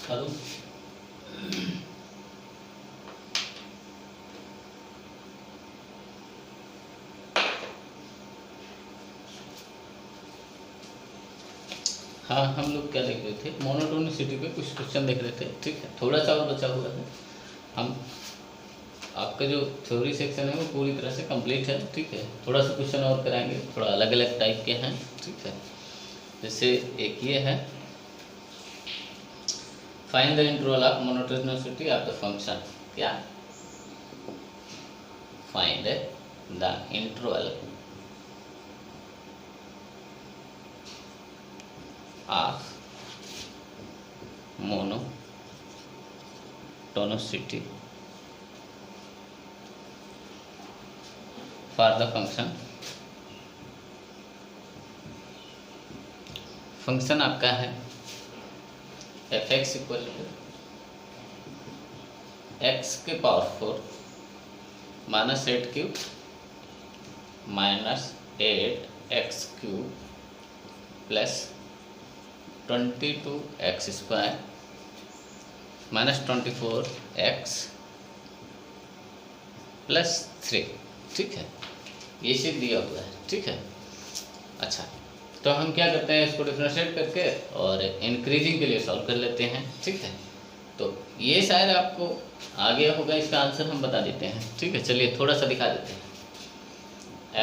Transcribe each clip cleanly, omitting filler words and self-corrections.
Hello. हाँ, हम लोग क्या देख रहे थे, मोनोटोनिसिटी पे कुछ क्वेश्चन देख रहे थे। ठीक है, थोड़ा सा और बचा हुआ है। हम आपका जो थ्योरी सेक्शन है वो पूरी तरह से कंप्लीट है। ठीक है, थोड़ा सा क्वेश्चन और कराएंगे, थोड़ा अलग अलग टाइप के हैं। ठीक है, जैसे एक ये है, find the interval of monotonicity of the function. क्या? Find the interval of monotonicity for the function आपका है f x equal to x के power 4 minus 8³ minus 8x³ plus 22x² minus 24x plus 3। ठीक है, ये चीज़ दिया हुआ है। ठीक है, अच्छा, तो हम क्या करते हैं, इसको डिफरेंशिएट करके और इंक्रीजिंग के लिए सॉल्व कर लेते हैं। ठीक है, तो ये शायद आपको आ गया होगा, इसका आंसर हम बता देते हैं। ठीक है, चलिए थोड़ा सा दिखा देते हैं।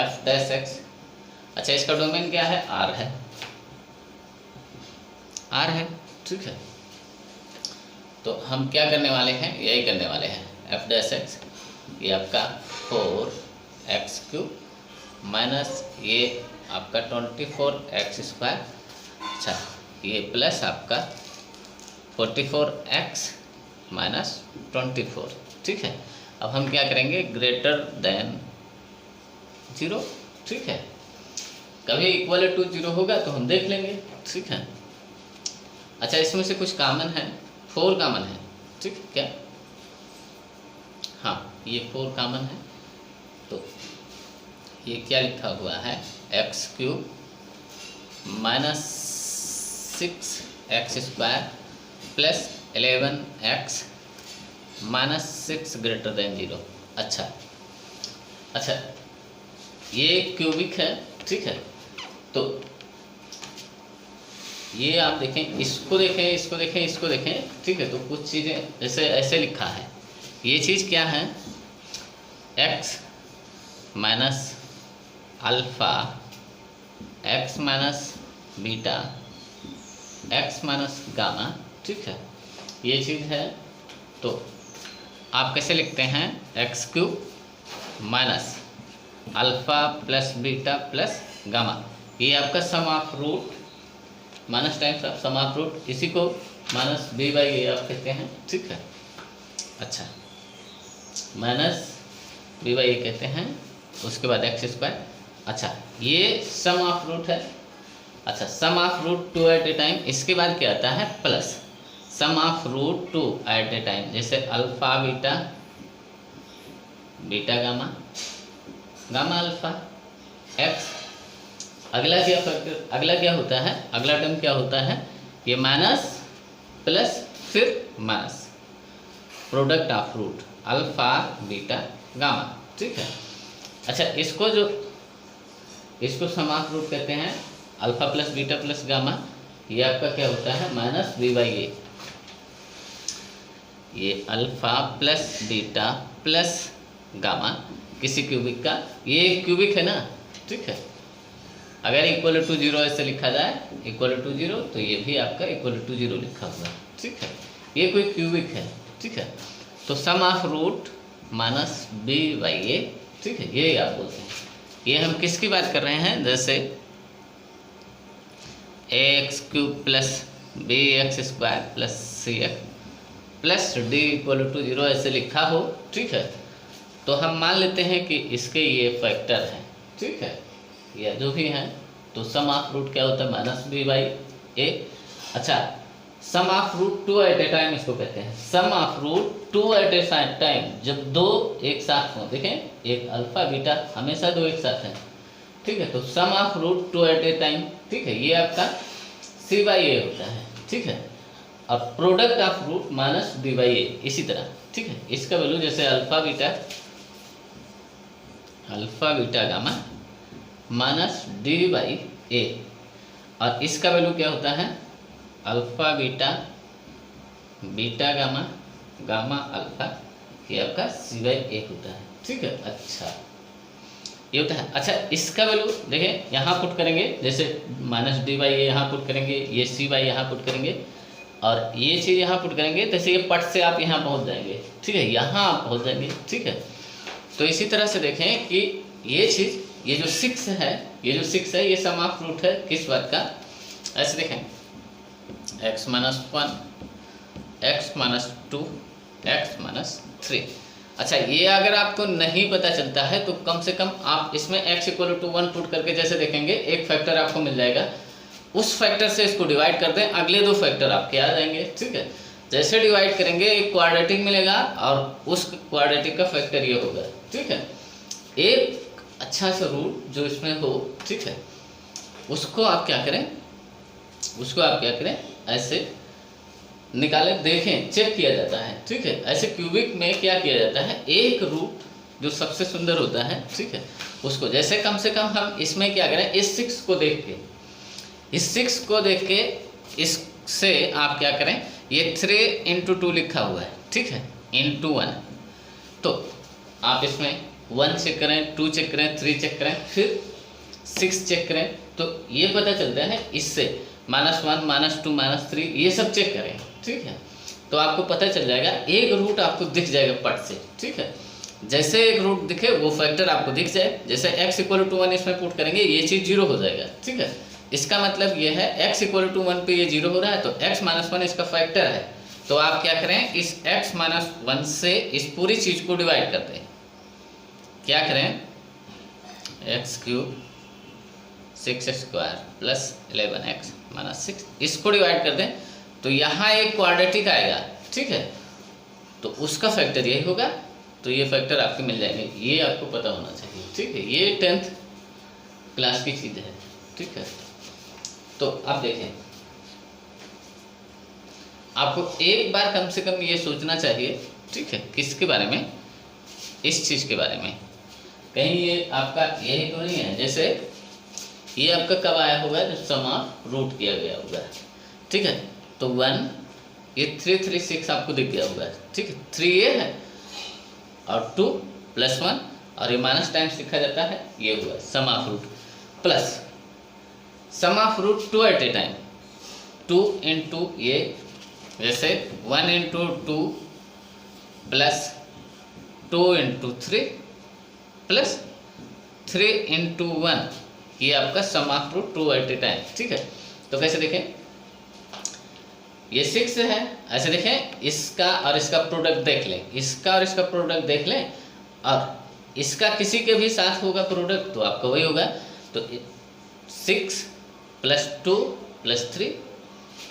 एफ डैश एक्स, अच्छा इसका डोमेन क्या है, आर है, आर है। ठीक है, तो हम क्या करने वाले हैं, यही करने वाले हैं। एफ डैश एक्स ये आपका 4x³ माइनस ये आपका 24x², अच्छा ये प्लस आपका 44x माइनस 24। ठीक है, अब हम क्या करेंगे, ग्रेटर देन 0। ठीक है, कभी इक्वल टू 0 होगा तो हम देख लेंगे। ठीक है, अच्छा इसमें से कुछ कॉमन है, 4 कॉमन है। ठीक है, क्या? हाँ, ये 4 कॉमन है, तो ये क्या लिखा हुआ है, x³ minus 6x² plus 11x minus 6 greater than 0। अच्छा अच्छा, ये क्यूबिक है। ठीक है, तो ये आप देखें, इसको देखें, इसको देखें, इसको देखें। ठीक है, तो कुछ चीज़ें जैसे ऐसे लिखा है, ये चीज़ क्या है, x minus alpha, x minus beta, x minus gamma. ठीक है, ये चीज़ है। तो आप कैसे लिखते हैं, x³ minus alpha plus beta plus gamma, ये आपका sum of root minus times of sum of root, इसी को माइनस b/a आप कहते हैं। ठीक है, अच्छा माइनस b/a कहते हैं, उसके बाद x²। अच्छा, ये सम ऑफ रूट है। अच्छा, sum of root 2 at a time, इसके बाद क्या आता है, plus sum of root 2 at a time, जैसे alpha beta, beta gamma, gamma alpha, x। अगला क्या फैक्टर, अगला क्या होता है, अगला टर्म क्या होता है, ये माइनस प्लस फिर minus, product of root alpha beta gamma. ठीक है, अच्छा इसको सम ऑफ रूट कहते हैं, alpha plus beta plus gamma, ये आपका क्या होता है, माइनस b/a। ये alpha plus beta plus gamma किसी क्यूबिक का, ये क्यूबिक है ना। ठीक है, अगर इक्वल टू 0 ऐसे लिखा जाए, इक्वल टू 0, तो ये भी आपका इक्वल टू 0 लिखा हुआ है। ठीक है, ये कोई क्यूबिक है। ठीक है, तो sum of root minus b/a। ठीक है, ये आप बोलते हैं। ये हम किसकी बात कर रहे हैं, जैसे ax³ plus bx² plus cx plus d equal to 0 ऐसे लिखा हो। ठीक है, तो हम मान लेते हैं कि इसके ये फैक्टर हैं। ठीक है, या जो भी हैं, तो सम ऑफ रूट क्या होता है, माइनस b/a। अच्छा, sum of root 2 at a time इसको कहते हैं, sum of root 2 at a time, जब दो एक साथ हों। देखें, एक अल्फ़ा बीटा हमेशा दो एक साथ हैं। ठीक है, तो sum of root 2 at a time. ठीक है, ये आपका c/a होता है। ठीक है, और product of root minus d by a इसी तरह, ठीक है। इसका वैल्यू जैसे alpha beta gamma minus d by a, और इसका वैल्यू क्या होता है alpha beta gamma gamma alpha, ये आपका सी बाई ए होता है, ठीक है। अच्छा ये होता है। अच्छा इसका वैल्यू देखिए यहाँ पुट करेंगे, जैसे माइनस डी बाई ए यहाँ पुट करेंगे, ये सी बाई यहाँ पुट करेंगे और ये चीज़ यहाँ पुट करेंगे, जैसे ये पट से आप यहाँ पहुँच जाएंगे, ठीक है, यहाँ आप पहुँच जाएंगे, ठीक है। तो इसी तरह से देखें कि ये चीज़, ये जो 6 है ये सम ऑफ रूट है किस बात का, ऐसे देखें x minus 1 x minus 2 x minus 3। अच्छा ये अगर आपको नहीं पता चलता है तो कम से कम आप इसमें x इक्वल टू 1 पुट करके जैसे देखेंगे एक फैक्टर आपको मिल जाएगा, उस फैक्टर से इसको डिवाइड कर दें, अगले 2 फैक्टर आपके आ जाएंगे, ठीक है। जैसे डिवाइड करेंगे एक क्वाड्रेटिक मिलेगा और उस क्वाड्रेटिक का फैक्टर ये होगा, ठीक है। एक अच्छा सा रूट जो इसमें हो, ठीक है, उसको आप क्या करें ऐसे निकालें, देखें, चेक किया जाता है, ठीक है। ऐसे क्यूबिक में क्या किया जाता है, एक रूट जो सबसे सुंदर होता है, ठीक है, उसको जैसे कम से कम हम इसमें क्या करें, इस 6 को देख के इससे आप क्या करें, ये 3 into 2 लिखा हुआ है, ठीक है, into 1, तो आप इसमें 1 चेक करें, 2 चेक करें, 3 चेक करें, फिर 6 चेक करें, तो ये पता चलता है इससे -1 -2 -3 ये सब चेक करें, ठीक है। तो आपको पता चल जाएगा, एक रूट आपको दिख जाएगा पट से, ठीक है। जैसे एक रूट दिखे वो फैक्टर आपको दिख जाए, जैसे x इक्वल टू 1 इसमें पुट करेंगे ये चीज़ 0 हो जाएगा, ठीक है। इसका मतलब ये है x इक्वल टू 1 पे ये 0 हो रहा है, तो x माइनस 1 इसका फैक्टर है, तो आप क्या करें, इस x माइनस 1 से इस पूरी चीज़ को डिवाइड कर दें, क्या करें, x³ 6² प्लस 11x माइनस 6 इसको डिवाइड कर दें, तो यहाँ एक क्वाड्रेटिक आएगा, ठीक है, तो उसका फैक्टर यही होगा, तो ये फैक्टर आपके मिल जाएंगे, ये आपको पता होना चाहिए, ठीक है। ये 10th क्लास की चीज़ है, ठीक है। तो आप देखें, आपको एक बार कम से कम ये सोचना चाहिए, ठीक है, किसके बारे में, इस चीज़ के बारे में, कहीं ये आपका यही तो नहीं है, जैसे ये आपका कब आया होगा, जब सम ऑफ रूट किया गया होगा, ठीक है। तो 1 ये 3 3 6 आपको दिख गया होगा, ठीक है, 3 ये है और 2 + 1 और ये माइनस टाइम्स लिखा जाता है, ये हुआ sum of root, plus sum of root 2 at a time, 2 into ये जैसे 1 into 2 plus 2 into 3 plus 3 into 1, ये आपका sum of root 2 at a time, ठीक है। तो कैसे देखें, ये 6 है, ऐसे देखें, इसका और इसका प्रोडक्ट देख लें, इसका और इसका प्रोडक्ट देख लें, और इसका किसी के भी साथ होगा प्रोडक्ट तो आपका वही होगा, तो 6 + 2 + 3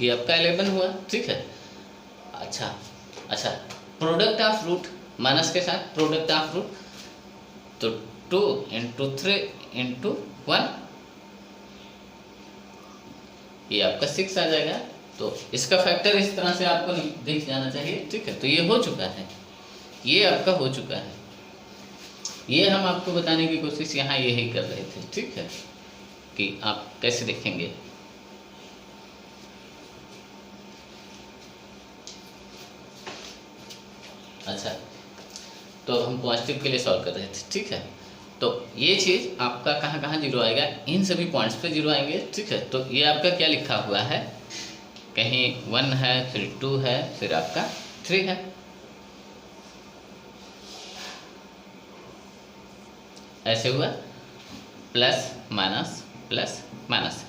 ये आपका 11 हुआ, ठीक है। अच्छा प्रोडक्ट ऑफ रूट माइनस के साथ प्रोडक्ट ऑफ रूट, तो 2 into 3 into 1 ये आपका 6 आ जाएगा, तो इसका फैक्टर इस तरह से आपको दिख जाना चाहिए, ठीक है। तो ये हो चुका है, ये आपका हो चुका है, ये हम आपको बताने की कोशिश यहाँ यही कर रहे थे, ठीक है, कि आप कैसे देखेंगे। अच्छा तो हम पॉजिटिव के लिए सॉल्व कर रहे थे, ठीक है। तो ये चीज़ आपका कहाँ कहाँ 0 आएगा, इन सभी पॉइंट्स पे 0 आएंगे, ठीक है। तो ये आपका क्या लिखा हुआ है, कहीं 1 है, फिर 2 है, फिर आपका 3 है, ऐसे हुआ, प्लस माइनस।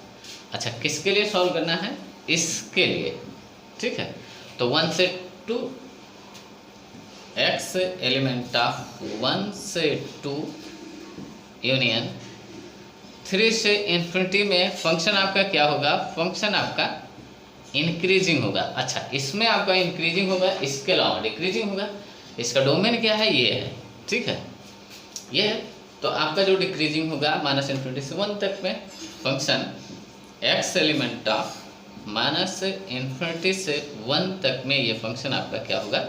अच्छा किसके लिए सॉल्व करना है, इसके लिए, ठीक है। तो 1 से 2 x एलिमेंट ऑफ 1 से 2 यूनियन 3 से इन्फिनिटी में फंक्शन आपका क्या होगा, फंक्शन आपका इंक्रीजिंग होगा। अच्छा इसमें आपका इंक्रीजिंग होगा, इसके अलावा डिक्रीजिंग होगा, इसका डोमेन क्या है, ये है, ठीक है, ये है। तो आपका जो डिक्रीजिंग होगा -∞ से 1 तक में फंक्शन x एलिमेंट ऑफ -∞ से 1 तक में ये फंक्शन आपका क्या होगा,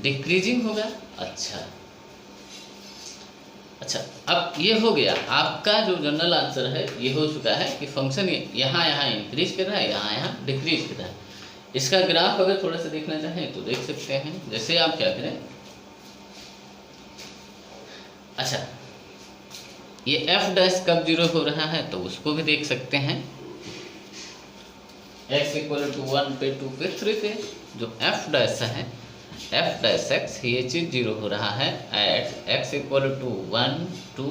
डिक्रीजिंग होगा। अच्छा, अब ये हो गया आपका जो जनरल आंसर है, ये हो चुका है कि फंक्शन यहाँ इंक्रीज कर रहा है, यहाँ डिक्रीज कर रहा है। इसका ग्राफ अगर थोड़ा सा देखना चाहें तो देख सकते हैं। जैसे आप क्या करें, अच्छा ये f डैश कब 0 हो रहा है तो उसको भी देख सकते हैं। x = 1 पे 2 पे 3 पे जो f डैश है, f डैश x ये चीज 0 हो रहा है एट x = 1 2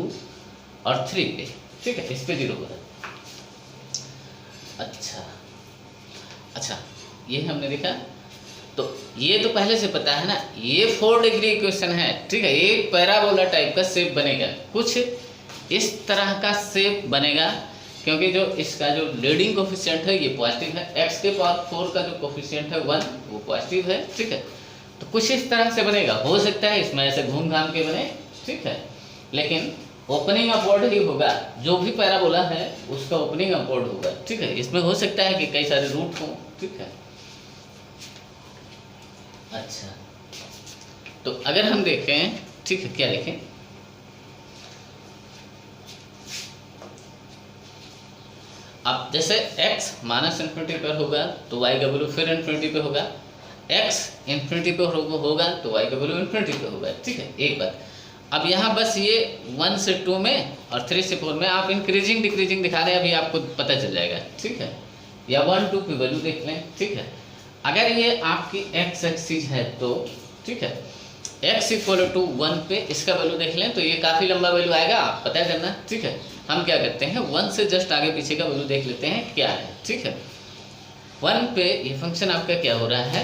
और 3 पे, ठीक है, इस पे 0 हो रहा है। अच्छा ये हमने देखा, तो ये तो पहले से पता है ना, ये 4 डिग्री इक्वेशन है, ठीक है। एक पैराबोला टाइप का शेप बनेगा, कुछ इस तरह का शेप बनेगा, क्योंकि जो इसका जो लीडिंग कोफिशिएंट है ये पॉजिटिव है, x के पावर 4 का जो कोफिशिएंट है 1 वो पॉजिटिव है, ठीक है। तो कुछ इस तरह से बनेगा, हो सकता है इसमें ऐसे घूम घाम के बने, ठीक है, लेकिन ओपनिंग अपवर्ड ही होगा। जो भी पैराबोला है उसका ओपनिंग अपवर्ड होगा, ठीक है। इसमें हो सकता है कि कई सारे रूट हों, ठीक है। अच्छा, तो अगर हम देखें, ठीक है, क्या लिखें, अब जैसे x -∞ पर होगा तो y का वैल्यू फिर ∞ पे होगा, x ∞ पे होगा तो y का वैल्यू ∞ पे होगा, ठीक है। एक बात, अब यहाँ बस ये 1 से 2 में और 3 से 4 में आप इंक्रीजिंग डिक्रीजिंग दिखा रहे हैं, अभी आपको पता चल जाएगा, ठीक है। या 1 2 की वैल्यू देख लें, ठीक है। अगर ये आपकी x एक्सिस है तो, ठीक है, x = 1 पे इसका वैल्यू देख लें तो ये काफ़ी लंबा वैल्यू आएगा, आप पता करना, ठीक है। हम क्या करते हैं, 1 से जस्ट आगे पीछे का वैल्यू देख लेते हैं क्या है, ठीक है। 1 पे ये फंक्शन आपका क्या हो रहा है,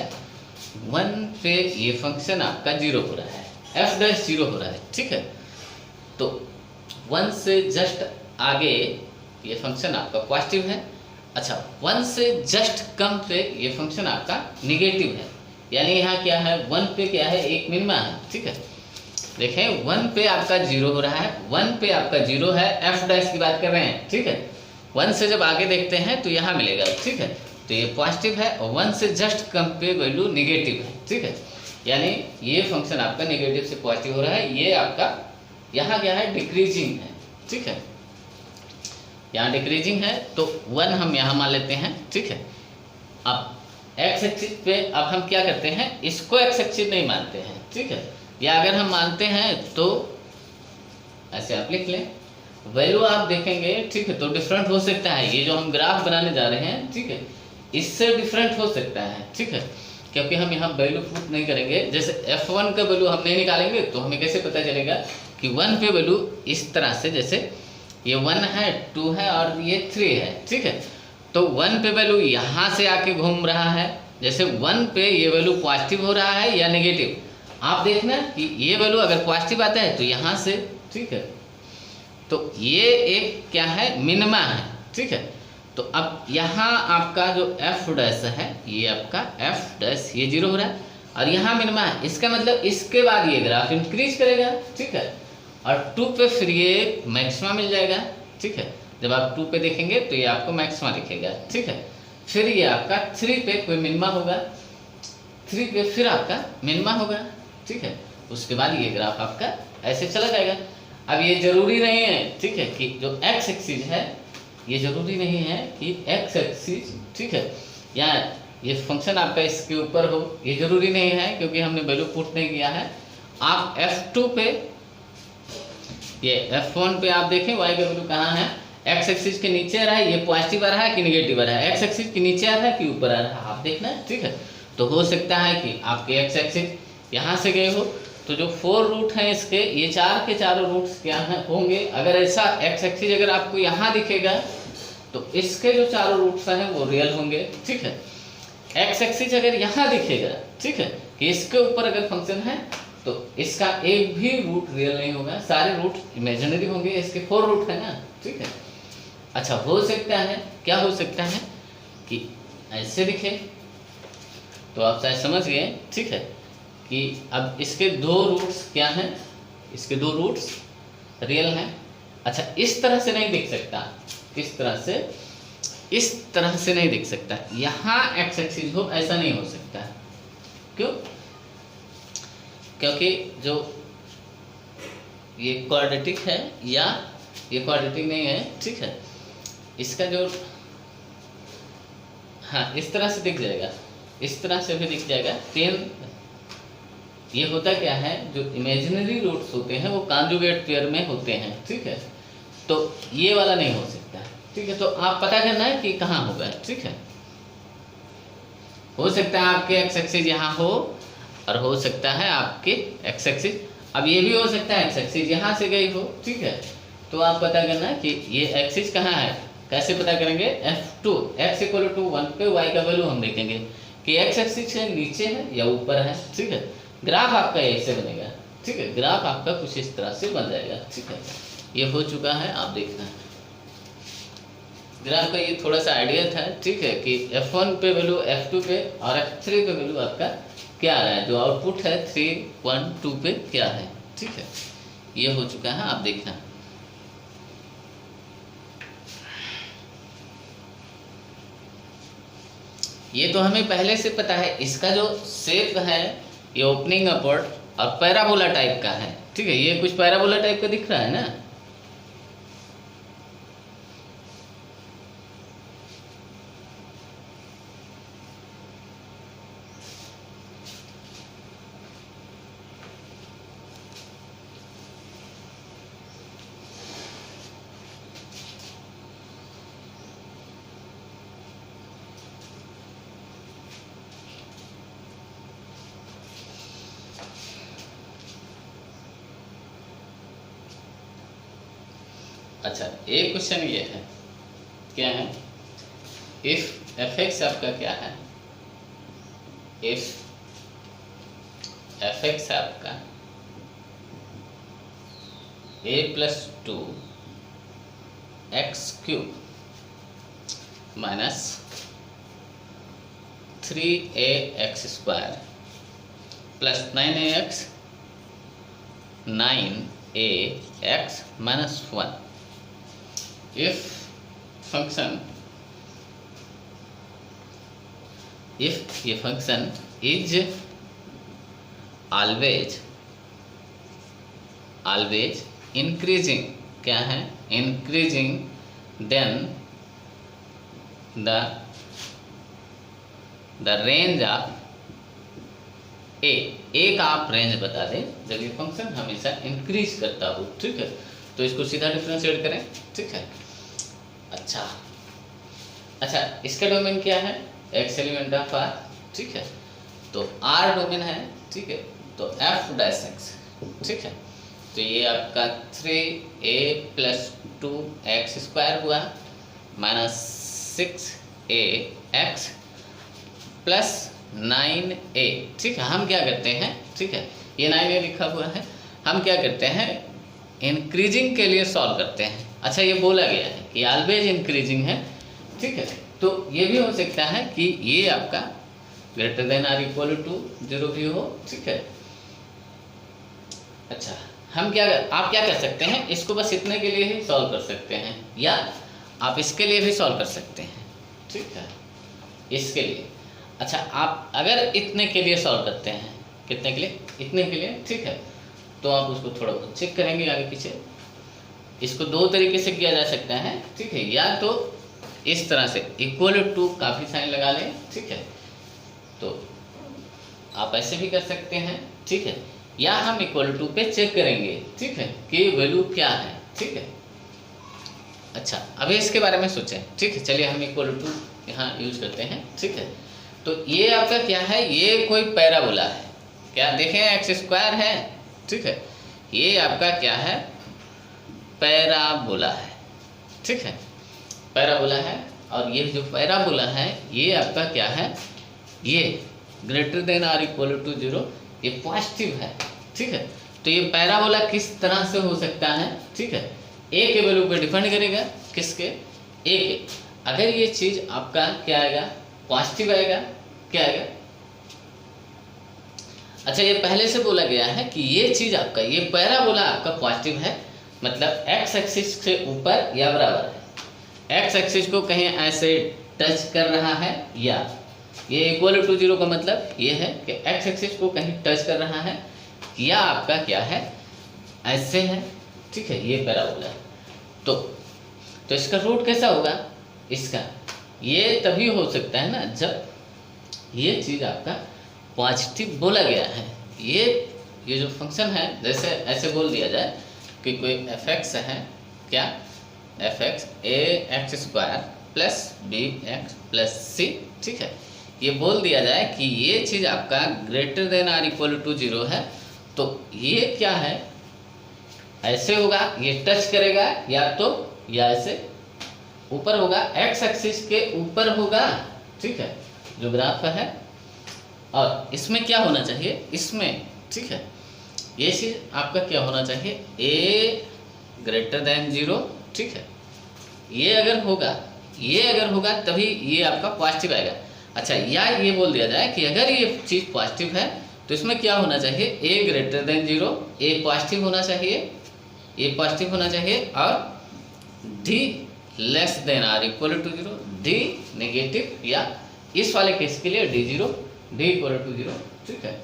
1 पे ये फंक्शन आपका 0 हो रहा है, f डैश 0 हो रहा है, ठीक है। तो 1 से जस्ट आगे ये फंक्शन आपका पॉजिटिव है। अच्छा, 1 से जस्ट कम पे ये फंक्शन आपका निगेटिव है, यानी यहाँ क्या है, 1 पे क्या है, एक मिनिमा है, ठीक है। देखें 1 पे आपका 0 हो रहा है, 1 पे आपका 0 है, f डैश की बात कर रहे हैं, ठीक है। 1 से जब आगे देखते हैं तो यहाँ मिलेगा, ठीक है, तो ये पॉजिटिव है और 1 से जस्ट कम पे वैल्यू निगेटिव है, ठीक है। यानी ये फंक्शन आपका निगेटिव से पॉजिटिव हो रहा है, ये आपका यहाँ क्या है, डिक्रीजिंग है, ठीक है। यहाँ डिक्रीजिंग है तो 1 हम यहाँ मान लेते हैं, ठीक है। अब x एक्सिस पे अब हम क्या करते हैं, इसको x एक्सिस नहीं मानते हैं, ठीक है, या अगर हम मानते हैं तो ऐसे आप लिख लें, वैल्यू आप देखेंगे, ठीक है, तो डिफरेंट हो सकता है। ये जो हम ग्राफ बनाने जा रहे हैं, ठीक है, इससे डिफरेंट हो सकता है, ठीक है, क्योंकि हम यहाँ वैल्यू पुट नहीं करेंगे। जैसे f1 का वैल्यू हम नहीं निकालेंगे तो हमें कैसे पता चलेगा कि 1 पे वैल्यू इस तरह से, जैसे ये 1 है, 2 है और ये 3 है, ठीक है। तो 1 पे वैल्यू यहाँ से आके घूम रहा है, जैसे 1 पे ये वैल्यू पॉजिटिव हो रहा है या नेगेटिव, आप देखना कि ये वैल्यू अगर पॉजिटिव आता है तो यहाँ से, ठीक है, तो ये एक क्या है, मिनिमा है, ठीक है। तो अब यहाँ आपका जो f डैश है, ये आपका f डैश ये 0 हो रहा है और यहाँ मिनिमा है, इसका मतलब इसके बाद ये ग्राफ इंक्रीज करेगा, ठीक है, और 2 पे फिर ये मैक्सिमा मिल जाएगा, ठीक है। जब आप 2 पे देखेंगे तो ये आपको मैक्सिमा दिखेगा, ठीक है। फिर ये आपका 3 पे कोई मिनिमा होगा, 3 पे फिर आपका मिनिमा होगा, ठीक है। उसके बाद ये ग्राफ आपका ऐसे चला जाएगा। अब ये जरूरी नहीं है, ठीक है, कि जो x एक्सिस है ये जरूरी नहीं है कि x एक्सिस, ठीक है, या ये फंक्शन आपका इसके ऊपर हो, ये जरूरी नहीं है, क्योंकि हमने वैल्यू पुट नहीं किया है। आप f2 पे, ये f1 पे आप देखें y का वैल्यू कहाँ है, x एक्सिस के नीचे आ रहा है, ये पॉजिटिव आ रहा है कि निगेटिव आ रहा है, x एक्सिस के नीचे आ रहा है कि ऊपर आ रहा है, आप देखना, ठीक है। तो हो सकता है कि आपके x एक्सिस यहाँ से गए हो, तो जो 4 रूट हैं इसके, ये 4 के चारों रूट्स क्या हैं होंगे। अगर ऐसा x एक्सिस अगर आपको यहाँ दिखेगा तो इसके जो चारों रूट्स हैं वो रियल होंगे, ठीक है। x एक्सिस अगर यहाँ दिखेगा, ठीक है, कि इसके ऊपर अगर फंक्शन है तो इसका एक भी रूट रियल नहीं होगा, सारे रूट इमेजिनरी होंगे, इसके 4 रूट है ना, ठीक है। अच्छा, हो सकता है, क्या हो सकता है कि ऐसे दिखे, तो आप शायद समझ गए, ठीक है, कि अब इसके 2 रूट्स क्या हैं, इसके 2 रूट्स रियल हैं। अच्छा, इस तरह से नहीं दिख सकता, किस तरह से, इस तरह से नहीं दिख सकता, यहाँ एक्स एक्सिस हो ऐसा नहीं हो सकता। क्यों? क्योंकि जो ये क्वाड्रेटिक है या ये क्वाड्रेटिक नहीं है, ठीक है, इसका जो, हाँ इस तरह से दिख जाएगा, इस तरह से भी दिख जाएगा। 10 ये होता क्या है, जो इमेजिनरी रूट्स होते हैं वो कॉन्जुगेट पेयर में होते हैं, ठीक है, तो ये वाला नहीं हो सकता, ठीक है। तो आप पता करना है कि कहाँ होगा, ठीक है। हो सकता है आपके एक्स एक्सिस यहाँ हो और हो सकता है आपके एक्स एक्सिस, अब ये भी हो सकता है एक्स एक्सिस यहाँ से गई हो, ठीक है। तो आप पता करना कि ये एक्सिस कहाँ है, कैसे पता करेंगे, F2 x = 1 पे y का वैल्यू हम देखेंगे कि एक्स एक्सिस से नीचे है या ऊपर है, ठीक है। ग्राफ आपका ऐसे बनेगा, ठीक है, ग्राफ आपका कुछ इस तरह से बन जाएगा, ठीक है। ये हो चुका है, आप देखना ग्राफ का, ये थोड़ा सा आइडिया था, ठीक है, कि F1 पे वैल्यू, F2 पे और F3 पे वैल्यू आपका क्या आ रहा है, जो आउटपुट है 3, 1, 2 पे क्या है, ठीक है। ये हो चुका है, आप देखना। ये तो हमें पहले से पता है, इसका जो शेप है ये ओपनिंग अपवर्ड और पैराबोला टाइप का है, ठीक है। ये कुछ पैराबोला टाइप का दिख रहा है ना, अच्छा। एक क्वेश्चन ये है, क्या है, इफ एफ एक्स आपका क्या है, इफ एफ एक्स आपका a+2 x³ minus 3ax² plus 9ax 9ax minus 1 if ये फंक्शन इज always increasing, क्या है, increasing then the range of a का आप रेंज बता दें जब ये फंक्शन हमेशा इंक्रीज करता हो, ठीक है। तो इसको सीधा डिफरेंशिएट करें, ठीक है। अच्छा, इसका डोमेन क्या है, एक्स एलिमेंट ऑफ आर, ठीक है। तो आर डोमेन है, ठीक है, तो f'(x), ठीक है। तो ये आपका 3a+2x² हुआ माइनस 6ax प्लस 9a, ठीक है। हम क्या करते हैं, ठीक है, ये 9a लिखा हुआ है, हम क्या करते हैं, इंक्रीजिंग के लिए सॉल्व करते हैं। अच्छा, ये बोला गया है कि ऑलवेज इंक्रीजिंग है, ठीक है। तो ये भी हो सकता है कि ये आपका greater than or equal to 0 भी हो, ठीक है। अच्छा, आप क्या कर सकते हैं, इसको बस इतने के लिए ही सॉल्व कर सकते हैं, या आप इसके लिए भी सॉल्व कर सकते हैं, ठीक है, इसके लिए। अच्छा, आप अगर इतने के लिए सॉल्व करते हैं, कितने के लिए, इतने के लिए, ठीक है, तो आप उसको थोड़ा बहुत चेक करेंगे आगे पीछे। इसको दो तरीके से किया जा सकता है, ठीक है, या तो इस तरह से इक्वल टू काफ़ी साइन लगा लें, ठीक है, तो आप ऐसे भी कर सकते हैं, ठीक है, या हम इक्वल टू पे चेक करेंगे, ठीक है, कि वैल्यू क्या है, ठीक है। अच्छा, अभी इसके बारे में सोचें, ठीक है। चलिए हम इक्वल टू यहाँ यूज करते हैं, ठीक है। तो ये आपका क्या है, ये कोई पैराबोला है, क्या देखें, x² है, ठीक है, ये आपका क्या है, पैराबोला है, ठीक है, पैराबोला है। और ये जो पैराबोला है ये आपका क्या है, ये greater than or equal to 0, ये पॉजिटिव है, ठीक है। तो ये पैराबोला किस तरह से हो सकता है, ठीक है, ए के वैल्यू पे डिपेंड करेगा, किसके, ए के। अगर ये चीज़ आपका क्या आएगा, पॉजिटिव आएगा, क्या आएगा। अच्छा, ये पहले से बोला गया है कि ये चीज़ आपका, ये पैराबोला आपका पॉजिटिव है, मतलब एक्स एक्सिस से ऊपर या बराबर है, एक्स एक्सिस को कहीं ऐसे टच कर रहा है, या ये इक्वल टू 0 का मतलब ये है कि एक्स एक्सिस को कहीं टच कर रहा है, या आपका क्या है ऐसे है, ठीक है, ये पैराबोला है। तो इसका रूट कैसा होगा इसका, ये तभी हो सकता है ना जब ये चीज़ आपका पॉजिटिव बोला गया है। ये जो फंक्शन है, जैसे ऐसे बोल दिया जाए कि कोई एफ एक्स है, क्या f x a x square plus b x plus c, ठीक है, ये बोल दिया जाए कि ये चीज़ आपका greater than or equal to 0 है, तो ये क्या है ऐसे होगा, ये टच करेगा या ऐसे ऊपर होगा, एक्स एक्सिस के ऊपर होगा, ठीक है, जो ग्राफ का है। और इसमें क्या होना चाहिए, इसमें ठीक है ये चीज़ आपका क्या होना चाहिए, ए ग्रेटर देन 0, ठीक है, ये अगर होगा तभी ये आपका पॉजिटिव आएगा। अच्छा, या ये बोल दिया जाए कि अगर ये चीज़ पॉजिटिव है तो इसमें क्या होना चाहिए, A greater than 0, A positive होना चाहिए, और D less than or equal to 0, D negative, या इस वाले केस के लिए डी इक्वल टू 0, ठीक है।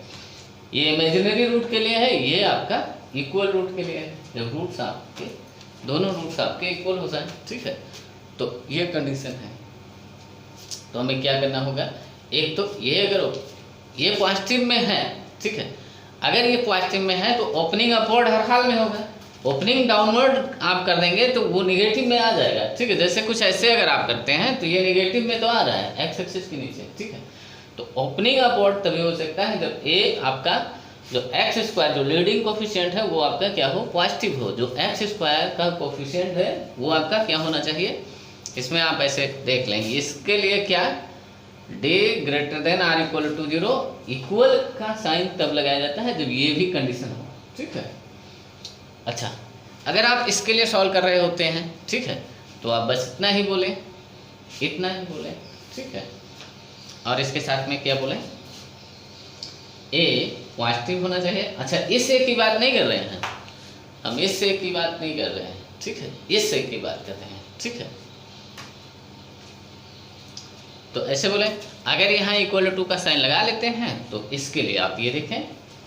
ये इमेजिनरी रूट के लिए है, ये आपका इक्वल रूट के लिए है, जब रूट्स आपके दोनों रूट्स आपके इक्वल हो जाए, ठीक है, तो ये कंडीशन है। तो हमें क्या करना होगा, एक तो ये अगर ये पॉजिटिव में है, ठीक है, अगर ये पॉजिटिव में है तो ओपनिंग अपवर्ड हर हाल में होगा, ओपनिंग डाउनवर्ड आप कर देंगे तो वो निगेटिव में आ जाएगा, ठीक है। जैसे कुछ ऐसे अगर आप करते हैं तो ये निगेटिव में तो आ रहा है एक्स एक्सिस के नीचे, ठीक है। तो ओपनिंग अपवर्ड तभी हो सकता है जब ए आपका जो एक्स स्क्वायर जो लीडिंग कोफिशिएंट है वो आपका क्या हो, पॉजिटिव हो। जो एक्स स्क्वायर का कोफिशिएंट है वो आपका क्या होना चाहिए, इसमें आप ऐसे देख लेंगे, इसके लिए क्या D greater than or equal to 0, equal का साइन तब लगाया जाता है जब ये भी कंडीशन हो, ठीक है। अच्छा, अगर आप इसके लिए सॉल्व कर रहे होते हैं, ठीक है, तो आप बस इतना ही बोलें, ठीक है। और इसके साथ में क्या बोलें, ए पॉजिटिव होना चाहिए। अच्छा, इस ए की बात नहीं कर रहे हैं हम, इस ए की बात नहीं कर रहे हैं, ठीक है, इस ए की बात कर रहे हैं, ठीक है। तो ऐसे बोले, अगर यहाँ इक्वल टू का साइन लगा लेते हैं तो इसके लिए आप ये देखें,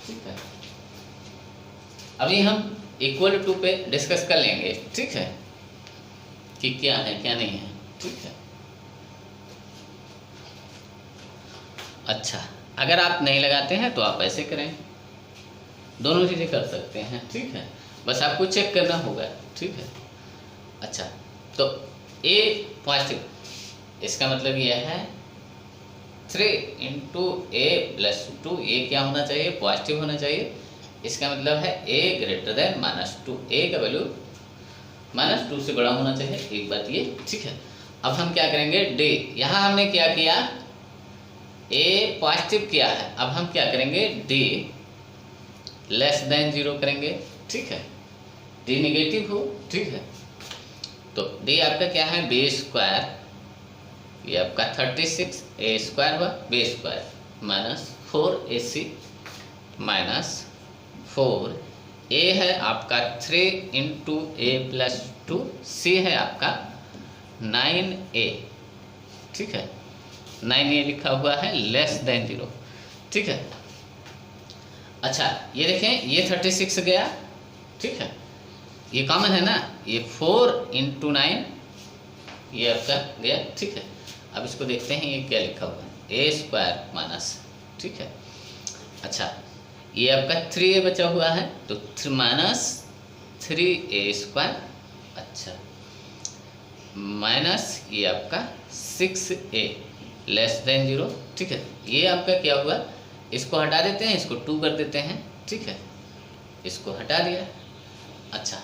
ठीक है। अभी हम इक्वल टू पे डिस्कस कर लेंगे, ठीक है, कि क्या है क्या नहीं है, ठीक है। अच्छा, अगर आप नहीं लगाते हैं तो आप ऐसे करें, दोनों चीज़ें कर सकते हैं, ठीक है, बस आपको चेक करना होगा, ठीक है। अच्छा, तो ए पॉजिटिव, इसका मतलब ये है 3 इंटू ए प्लस 2, ये क्या होना चाहिए, पॉजिटिव होना चाहिए। इसका मतलब है ए ग्रेटर देन -2, ए का वैल्यू -2 से बड़ा होना चाहिए, एक बात ये, ठीक है। अब हम क्या करेंगे, डी, यहाँ हमने क्या किया, ए पॉजिटिव किया है, अब हम क्या करेंगे, डी लेस देन 0 करेंगे, ठीक है, डी नेगेटिव हो, ठीक है। तो डी आपका क्या है, बी स्क्वायर, ये आपका 36 ए स्क्वायर हुआ, बी स्क्वायर -4ac -4, ए है आपका 3 इंटू ए प्लस 2, सी है आपका 9a, ठीक है, 9a लिखा हुआ है, लेस देन 0, ठीक है। अच्छा, ये देखें, ये 36 गया, ठीक है, ये कॉमन है ना, ये 4 इंटू 9 ये आपका गया, ठीक है। अब इसको देखते हैं ये क्या लिखा हुआ है, ए स्क्वायर माइनस, ठीक है। अच्छा, ये आपका 3a बचा हुआ है, तो -3a स्क्वायर, अच्छा, माइनस ये आपका 6a लेस देन 0, ठीक है। ये आपका क्या हुआ, इसको हटा देते हैं, इसको 2 कर देते हैं, ठीक है, इसको हटा दिया। अच्छा,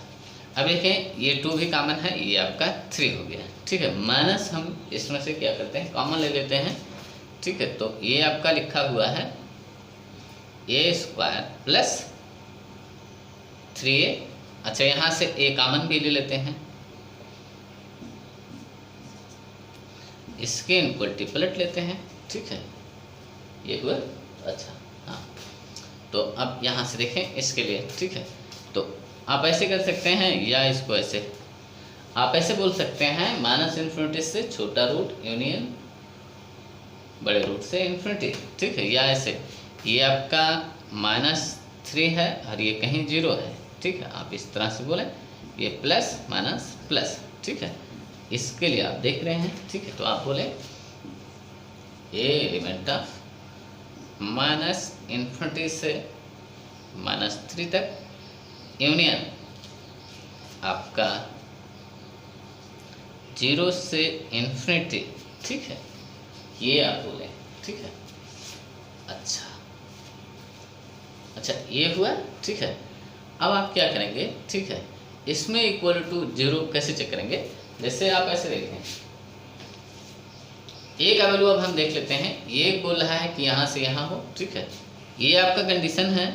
अब देखें, ये 2 भी कॉमन है, ये आपका 3 हो गया, ठीक है। माइनस हम इसमें से क्या करते हैं, कॉमन ले लेते हैं, ठीक है। तो ये आपका लिखा हुआ है ए स्क्वायर प्लस 3a, अच्छा, यहाँ से ए कॉमन भी ले लेते हैं, इसके इक्वलिटी पलट लेते हैं, ठीक है, ये हुआ। अच्छा, हाँ, तो अब यहाँ से देखें इसके लिए, ठीक है, तो आप ऐसे कर सकते हैं या इसको ऐसे। आप ऐसे बोल सकते हैं माइनस इन्फिनिटी से छोटा रूट यूनियन बड़े रूट से इन्फिनिटी, ठीक है, या ऐसे ये आपका -3 है और ये कहीं 0 है, ठीक है, आप इस तरह से बोलें, ये प्लस माइनस प्लस, ठीक है, इसके लिए आप देख रहे हैं, ठीक है, तो आप बोले ए एलिमेंट ऑफ माइनस इन्फिनिटी से -3 तक यूनियन आपका 0 से इन्फिनिटी, ठीक है, ये आप बोले, ठीक है। अच्छा ये हुआ, ठीक है। अब आप क्या करेंगे, ठीक है, इसमें इक्वल टू 0 कैसे चेक करेंगे, जैसे आप ऐसे देखें, ए का वैल्यू अब हम देख लेते हैं, ये बोल रहा है कि यहाँ से यहाँ हो, ठीक है, ये आपका कंडीशन है।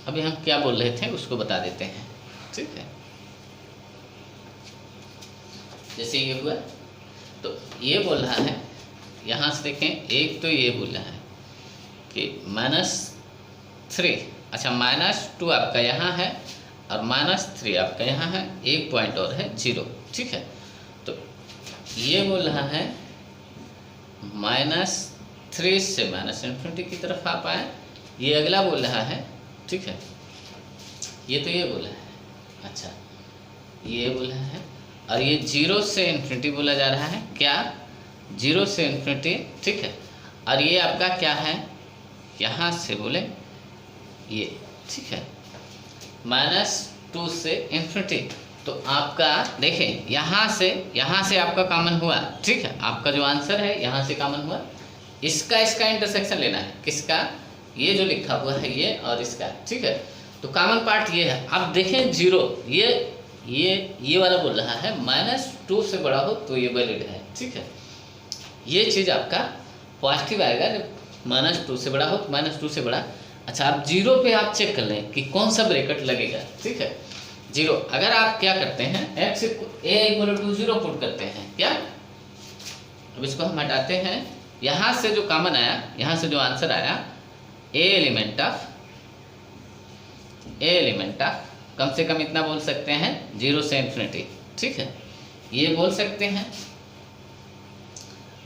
अभी हम क्या बोल रहे थे उसको बता देते हैं, ठीक है। जैसे ये हुआ तो ये बोल रहा है, यहाँ से देखें, एक तो ये बोल रहा है कि -3, अच्छा -2 आपका यहाँ है और -3 आपका यहाँ है, एक पॉइंट और है 0, ठीक है। तो ये बोल रहा है -3 से इन्फिनिटी की तरफ आप आए, ये अगला बोल रहा है, ठीक है, ये तो ये बोला है, अच्छा ये बोला है, और ये 0 से इन्फिनिटी बोला जा रहा है, क्या 0 से इन्फिनिटी, ठीक है, और ये आपका क्या है, यहाँ से बोले ये, ठीक है, -2 से इन्फिनिटी। तो आपका देखें यहाँ से आपका कॉमन हुआ, ठीक है, आपका जो आंसर है यहाँ से कॉमन हुआ, इसका इंटरसेक्शन लेना है, किसका, ये जो लिखा हुआ है ये और इसका, ठीक है, तो कॉमन पार्ट ये है। अब देखें 0, ये वाला बोल रहा है -2 से बड़ा हो तो ये वैलिड है, ठीक है, ये चीज़ आपका पॉजिटिव आएगा जब -2 से बड़ा हो तो -2 से बड़ा। अच्छा आप 0 पे आप चेक कर लें कि कौन सा ब्रैकेट लगेगा, ठीक है, 0। अगर आप क्या करते हैं x = 0 पुट करते हैं, क्या, अब इसको हम हटाते हैं, यहाँ से जो कॉमन आया, यहाँ से जो आंसर आया ए एलिमेंट ऑफ कम से कम इतना बोल सकते हैं 0 से इन्फिनिटी, ठीक है, ये बोल सकते हैं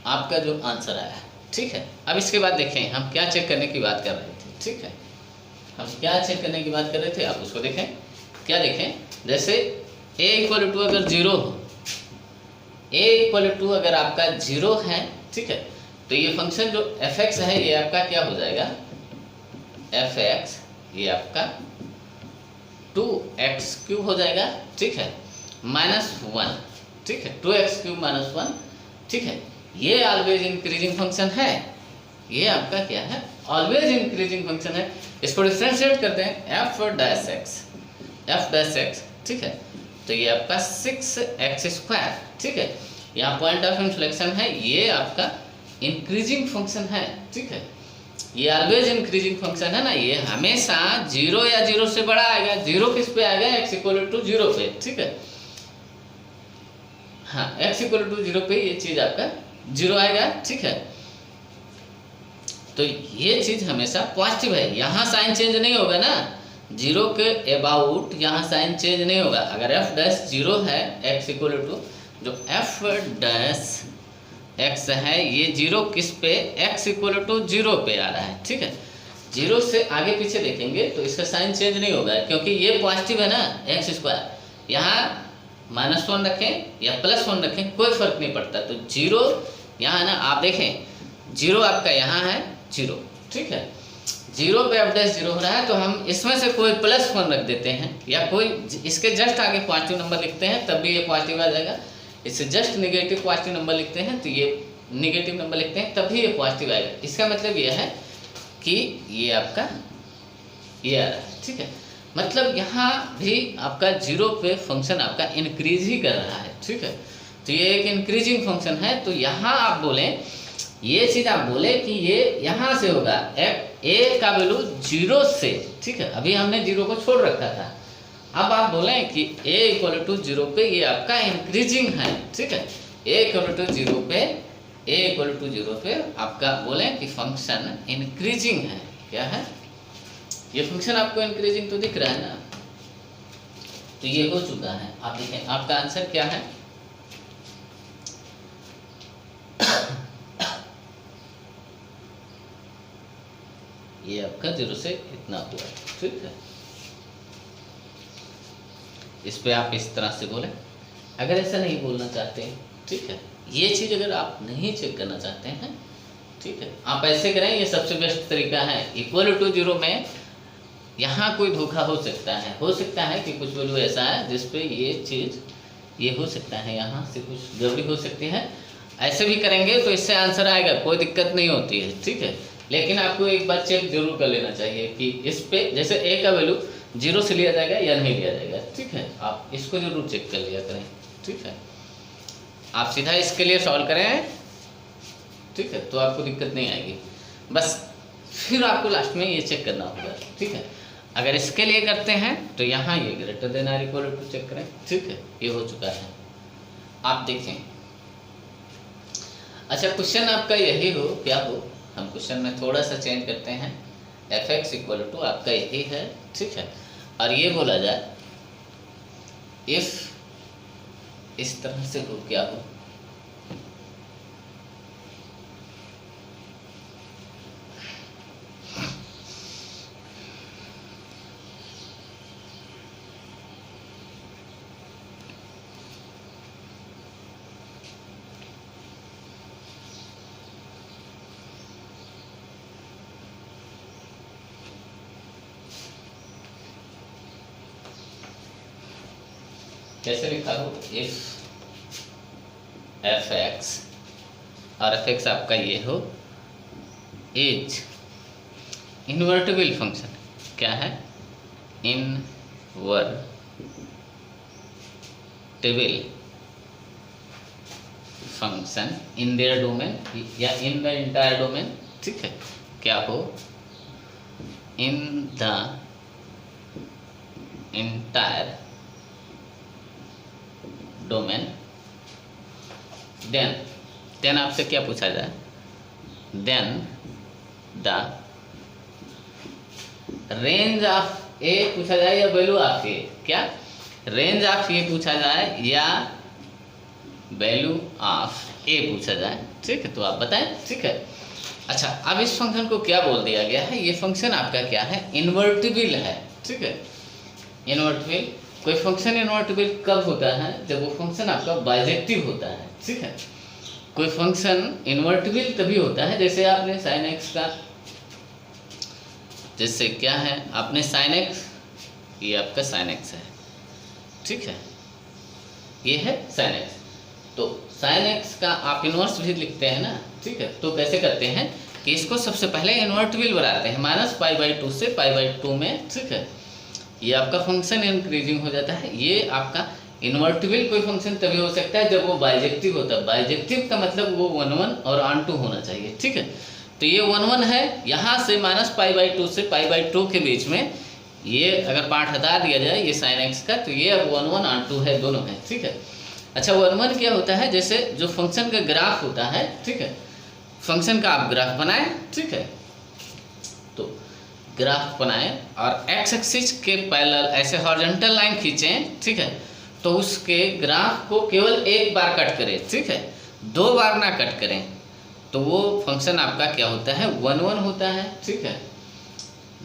आपका जो आंसर आया, ठीक है। अब इसके बाद देखें हम क्या चेक करने की बात कर रहे थे, ठीक है, हम क्या चेक करने की बात कर रहे थे, आप उसको देखें, क्या देखें, जैसे a = अगर 0 हो, a = अगर आपका 0 है, ठीक है, तो ये फंक्शन जो f(x) है ये आपका क्या हो जाएगा, f(x) ये आपका 2x³ हो जाएगा, ठीक है, -1, ठीक है, 2x³ -1, ठीक है, ये ऑलवेज इंक्रीजिंग फंक्शन है, ये आपका क्या है, ऑलवेज इंक्रीजिंग फंक्शन है। इसको डिफरेंशिएट करते हैं f'(x), ठीक है, तो ये आपका 6x², ठीक है, यहाँ पॉइंट ऑफ इन्फ्लेक्शन है, ये आपका इंक्रीजिंग फंक्शन है, ठीक है, ये ऑलवेज इंक्रीजिंग फंक्शन है ना, ये हमेशा 0 या 0 से बड़ा आएगा। 0 किस पे आएगा, x = 0 पे, ठीक है, हाँ x = 0 पे ये चीज़ आपका 0 आएगा, ठीक है, तो ये चीज़ हमेशा पॉजिटिव है, यहाँ साइन चेंज नहीं होगा ना, 0 के अबाउट यहाँ साइन चेंज नहीं होगा। अगर f'(0) है, x = जो f'(x) है ये 0 किस पे, x = 0 पे आ रहा है, ठीक है, 0 से आगे पीछे देखेंगे तो इसका साइन चेंज नहीं होगा, क्योंकि ये पॉजिटिव है ना, x², यहाँ -1 रखें या +1 रखें कोई फर्क नहीं पड़ता। तो 0 यहाँ है ना, आप देखें 0 आपका यहाँ है 0, ठीक है, 0 पे f'(0) हो रहा है, तो हम इसमें से कोई +1 रख देते हैं, या कोई इसके जस्ट आगे पॉजिटिव नंबर लिखते हैं तब भी ये पॉजिटिव आ जाएगा, इससे जस्ट नेगेटिव पॉजिटिव नंबर लिखते हैं तो ये नेगेटिव नंबर लिखते हैं तभी ये पॉजिटिव आएगा। इसका मतलब ये है कि ये आपका ये आ रहा है, ठीक है, मतलब यहाँ भी आपका 0 पे फंक्शन आपका इंक्रीज ही कर रहा है, ठीक है, तो ये एक इंक्रीजिंग फंक्शन है। तो यहाँ आप बोलें, ये चीज़ आप बोले कि ये यहाँ से होगा a का वैल्यू 0 से, ठीक है, अभी हमने 0 को छोड़ रखा था, अब आप बोलें कि a = 0 पे ये आपका इंक्रीजिंग है, ठीक है, a = 0 पे आपका बोलें कि फंक्शन इंक्रीजिंग है, क्या है, ये फंक्शन आपको इंक्रीजिंग तो दिख रहा है ना, तो ये हो चुका है। आप देखें आपका आंसर क्या है, ये आपका 0 से इतना हुआ, ठीक है। इस पे आप इस तरह से बोलें। अगर ऐसा नहीं बोलना चाहते हैं, ठीक है, ये चीज़ अगर आप नहीं चेक करना चाहते हैं, ठीक है, आप ऐसे करें, ये सबसे बेस्ट तरीका है। इक्वल टू 0 में यहाँ कोई धोखा हो सकता है कि कुछ वैल्यू ऐसा है जिस पे ये चीज़ ये हो सकता है, यहाँ से कुछ गड़बड़ी हो सकती है। ऐसे भी करेंगे तो इससे आंसर आएगा, कोई दिक्कत नहीं होती है, ठीक है। लेकिन आपको एक बात चेक जरूर कर लेना चाहिए कि इस पे जैसे ए का वैल्यू 0 से लिया जाएगा या नहीं लिया जाएगा, ठीक है। आप इसको जरूर चेक कर लिया करें, ठीक है। आप सीधा इसके लिए सॉल्व करें, ठीक है, तो आपको दिक्कत नहीं आएगी। बस फिर आपको लास्ट में ये चेक करना होगा, ठीक है। अगर इसके लिए करते हैं तो यहाँ ये greater than or equal to check करें, ठीक है, ये हो चुका है। आप देखें, अच्छा क्वेश्चन आपका यही हो, क्या हो, हम क्वेश्चन में थोड़ा सा चेंज करते हैं। एफ एक्स इक्वल टू आपका यही है, ठीक है, और ये बोला जाए इफ इस तरह से हो, क्या हो, कैसे लिखा हो, इफ एफ एक्स और एफ एक्स आपका ये हो इज इन्वर्टिबल फंक्शन, क्या है, invertible function in their domain या इन द इंटायर डोमेन, ठीक है, क्या हो, in the entire domain, then आपसे क्या पूछा जाए, then the range of A पूछा जाए या वैल्यू ऑफ ए, क्या रेंज ऑफ ए पूछा जाए या वैल्यू ऑफ ए पूछा जाए, ठीक है, तो आप बताएं, ठीक है। अच्छा अब इस फंक्शन को क्या बोल दिया गया है, ये फंक्शन आपका क्या है, इन्वर्टिबल है, ठीक है। इन्वर्टिबल, कोई फंक्शन इन्वर्टिबल कब होता है, जब वो फंक्शन आपका बाइजेक्टिव होता है, ठीक है। कोई फंक्शन इन्वर्टिबल तभी होता है जैसे आपने साइन एक्स का, जैसे क्या है, आपने साइन एक्स, ये आपका साइन एक्स है, ठीक है, ये है साइन एक्स, तो साइन एक्स का आप इन्वर्स भी लिखते हैं ना, ठीक है। तो कैसे करते हैं कि इसको सबसे पहले इन्वर्टिबल बनाते हैं, -π/2 से π/2 में, ठीक है। ये आपका फंक्शन इंक्रीजिंग हो जाता है। ये आपका इन्वर्टिबल कोई फंक्शन तभी हो सकता है जब वो बाइजेक्टिव होता है। बाइजेक्टिव का मतलब वो 1 और ऑन 2 होना चाहिए, ठीक है। तो ये 1 है, यहाँ से -π/2 से π/2 के बीच में ये अगर पार्ट हटा दिया जाए ये साइन एक्स का, तो ये अब 1 ऑन 2 है, दोनों है, ठीक है। अच्छा 1 क्या होता है, जैसे जो फंक्शन का ग्राफ होता है, ठीक है, फंक्शन का आप ग्राफ बनाएं, ठीक है, तो ग्राफ बनाएं और एक्स एक्सिस के पैरेलल ऐसे हॉरिजॉन्टल लाइन खींचें, ठीक है, तो उसके ग्राफ को केवल एक बार कट करें, ठीक है, 2 बार ना कट करें, तो वो फंक्शन आपका क्या होता है, 1 होता है, ठीक है,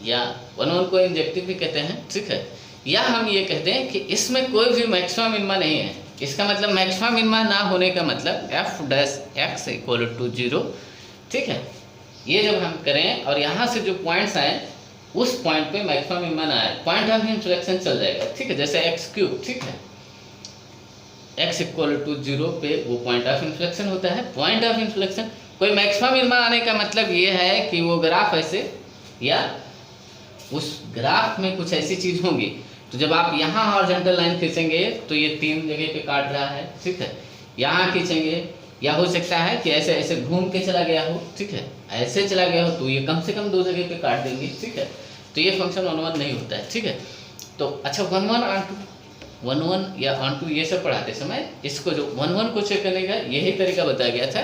या 1 को इंजेक्टिव भी कहते हैं, ठीक है। या हम ये कहते हैं कि इसमें कोई भी मैक्सिमम मिनिमा नहीं है। इसका मतलब मैक्सिमम मिनिमा ना होने का मतलब f' = 0, ठीक है। ये जब हम करें और यहाँ से जो पॉइंट्स आए उस पॉइंट पे मैक्सिमम मिनिमा ना आए, पॉइंट ऑफ इन्फ्लेक्शन चल जाएगा, ठीक है, जैसे x3, ठीक है, x = 0 पे वो पॉइंट ऑफ इन्फ्लेक्शन होता है। पॉइंट ऑफ इन्फ्लेक्शन, कोई मैक्सिमम मिनिमा आने का मतलब ये है कि वो ग्राफ ऐसे या उस ग्राफ में कुछ ऐसी चीज़ होंगी, तो जब आप यहाँ हॉरिजॉन्टल लाइन खींचेंगे तो ये 3 जगह पे काट रहा है, ठीक है, यहाँ खींचेंगे, या हो सकता है कि ऐसे ऐसे घूम के चला गया हो, ठीक है, ऐसे चला गया हो तो ये कम से कम 2 जगह पे काट देंगे, ठीक है। तो ये फंक्शन 1 नहीं होता है, ठीक है। तो अच्छा 1 या ऑन 2 ये सब पढ़ाते समय इसको जो 1 को चेक करने का यही तरीका बताया गया था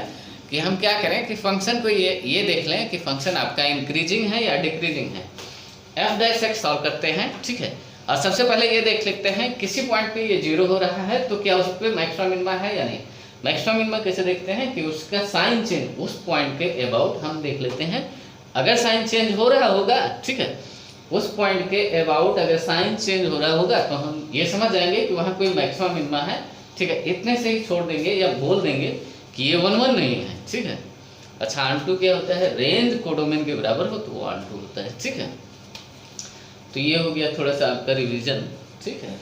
कि हम क्या करें कि फंक्शन को ये देख लें कि फंक्शन आपका इंक्रीजिंग है या डिक्रीजिंग है। f' सॉल्व करते हैं, ठीक है, और सबसे पहले ये देख लेते हैं किसी पॉइंट पे ये 0 हो रहा है तो क्या उस पर मैक्सिमम मिनिमा है या नहीं। मैक्सिमम मिनिमा कैसे देखते हैं कि उसका साइन चेंज उस पॉइंट के अबाउट हम देख लेते हैं। अगर साइन चेंज हो रहा होगा, ठीक है, उस पॉइंट के अबाउट अगर साइन चेंज हो रहा होगा तो हम ये समझ जाएंगे कि वहाँ कोई मैक्सिमम मिनिमा है, ठीक है। इतने से ही छोड़ देंगे या बोल देंगे कि ये 1 1 नहीं है, ठीक है। अच्छा, ऑन क्या होता है, रेंज कोडोमेन के बराबर हो तो वो ऑन होता है, ठीक है। तो ये हो गया थोड़ा सा आपका रिवीजन, ठीक है,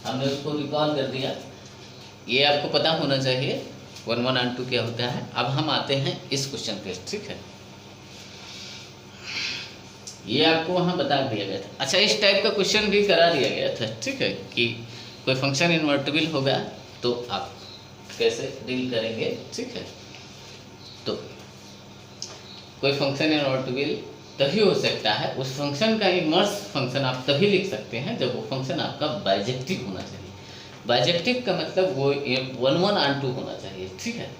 हमने उसको रिकॉल कर दिया। ये आपको पता होना चाहिए 1 1 ऑन क्या होता है। अब हम आते हैं इस क्वेश्चन पे, ठीक है। ये आपको वहाँ बता दिया गया था। अच्छा, इस टाइप का क्वेश्चन भी करा दिया गया था, ठीक है, कि कोई फंक्शन इन्वर्टिबल होगा तो आप कैसे डील करेंगे, ठीक है। तो कोई फंक्शन इन्वर्टिबल तभी हो सकता है, उस फंक्शन का इनवर्स फंक्शन आप तभी लिख सकते हैं जब वो फंक्शन आपका बाइजेक्टिव होना चाहिए। बाइजेक्टिव का मतलब वो 1 1 ऑन 2 होना चाहिए, ठीक है।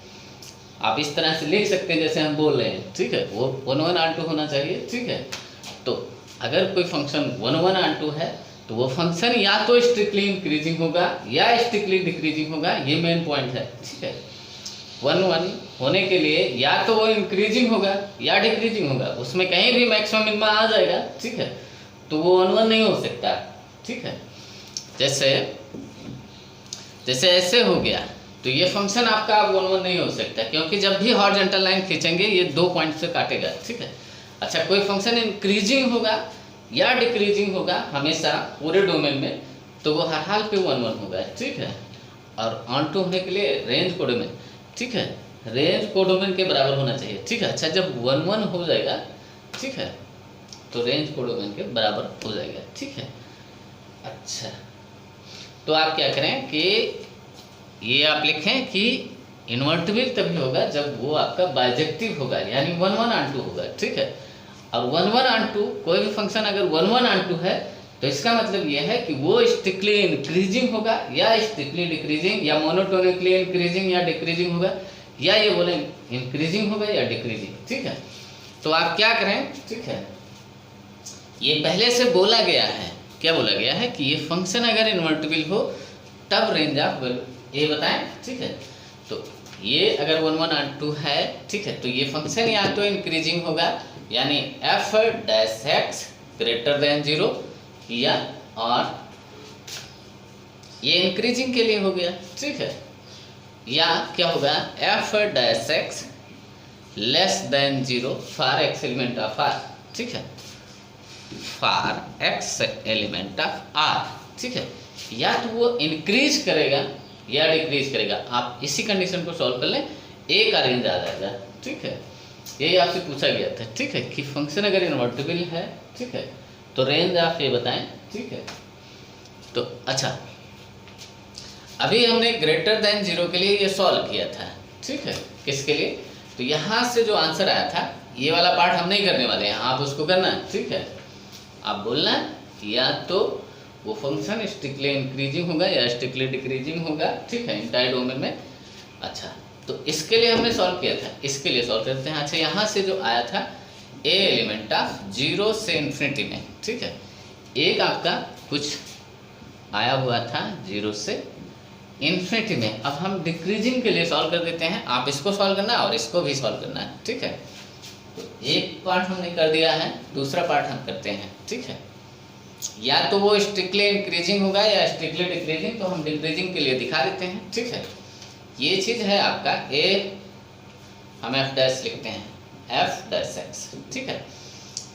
आप इस तरह से लिख सकते हैं जैसे हम बोल रहे हैं, ठीक है, वो 1 1 ऑन 2 होना चाहिए, ठीक है। तो अगर कोई फंक्शन 1 1 ऑन 2 है तो वो फंक्शन या तो स्ट्रिक्टली इंक्रीजिंग होगा या स्ट्रिक्टली डिक्रीजिंग होगा, ये मेन पॉइंट है, ठीक है। 1 1 होने के लिए या तो वो इंक्रीजिंग होगा या डिक्रीजिंग होगा, उसमें कहीं भी मैक्सिमम मिनिमा आ जाएगा, ठीक है, तो वो 1 1 नहीं हो सकता, ठीक है। जैसे ऐसे हो गया तो ये फंक्शन आपका अब 1 1 नहीं हो सकता, क्योंकि जब भी हॉरिजॉन्टल लाइन खींचेंगे ये 2 पॉइंट से काटेगा, ठीक है। अच्छा, कोई फंक्शन इंक्रीजिंग होगा या डिक्रीजिंग होगा हमेशा पूरे डोमेन में, तो वो हर हाल पे 1 1 होगा, ठीक है। और ऑन टू होने के लिए रेंज कोडोमेन, ठीक है, रेंज कोडोमेन के बराबर होना चाहिए, ठीक है। अच्छा, जब 1 1 हो जाएगा, ठीक है, तो रेंज कोडोमेन के बराबर हो जाएगा, ठीक है। अच्छा, तो आप क्या करें कि ये आप लिखें कि इन्वर्टिबल तभी होगा जब वो आपका बाइजेक्टिव होगा, यानी 1 1 ऑन 2 होगा, ठीक है। और 1 1 ऑन 2 कोई भी फंक्शन अगर 1 1 ऑन 2 है तो इसका मतलब ये है कि वो स्ट्रिक्टली इंक्रीजिंग होगा या स्ट्रिक्टली डिक्रीजिंग, या मोनोटोनिकली इंक्रीजिंग या डिक्रीजिंग होगा, या ये बोले इंक्रीजिंग होगा या डिक्रीजिंग, ठीक है। तो आप क्या करें, ठीक है, ये पहले से बोला गया है, क्या बोला गया है कि ये फंक्शन अगर इन्वर्टिबल हो तब रेंज ऑफ ये बताएं, ठीक है। तो ये अगर 1 1 ऑन 2 है, ठीक है, तो ये फंक्शन या तो इंक्रीजिंग होगा यानी F dash X greater than 0, या और ये इंक्रीजिंग के लिए हो गया, ठीक है, या क्या होगा F dash X less than 0 for X element of R, ठीक है, for X element of R, ठीक है। या तो वो इंक्रीज करेगा या डिक्रीज करेगा, आप इसी कंडीशन को सॉल्व कर लें, ए का रेंज आ जाएगा, ठीक है। यही आपसे पूछा गया था, ठीक है, कि फंक्शन अगर इन्वर्टिबल है, ठीक है, तो रेंज आप ये बताएं, ठीक है। तो अच्छा, अभी हमने ग्रेटर देन 0 के लिए ये सॉल्व किया था, ठीक है, किसके लिए, तो यहाँ से जो आंसर आया था ये वाला पार्ट हम नहीं करने वाले हैं, आप उसको करना, ठीक है। आप बोलना या तो वो फंक्शन स्ट्रिक्टली इंक्रीजिंग होगा या स्ट्रिक्टली डिक्रीजिंग होगा, ठीक है, इंटायर डोमेन में। अच्छा, तो इसके लिए हमने सॉल्व किया था, इसके लिए सॉल्व करते हैं। अच्छा, यहाँ से जो आया था ए एलिमेंट ऑफ 0 से इन्फिनिटी में, ठीक है, एक आपका कुछ आया हुआ था 0 से इन्फिनिटी में। अब हम डिक्रीजिंग के लिए सॉल्व कर देते हैं, आप इसको सॉल्व करना और इसको भी सॉल्व करना है, ठीक है। तो एक पार्ट हमने कर दिया है, दूसरा पार्ट हम करते हैं, ठीक है। या तो वो स्ट्रिक्टली इंक्रीजिंग होगा या स्ट्रिक्टली डिक्रीजिंग, तो हम डिक्रीजिंग के लिए दिखा देते हैं, ठीक है। ये चीज़ है आपका ए, हम एफ डैश लिखते हैं, एफ डैश एक्स, ठीक है।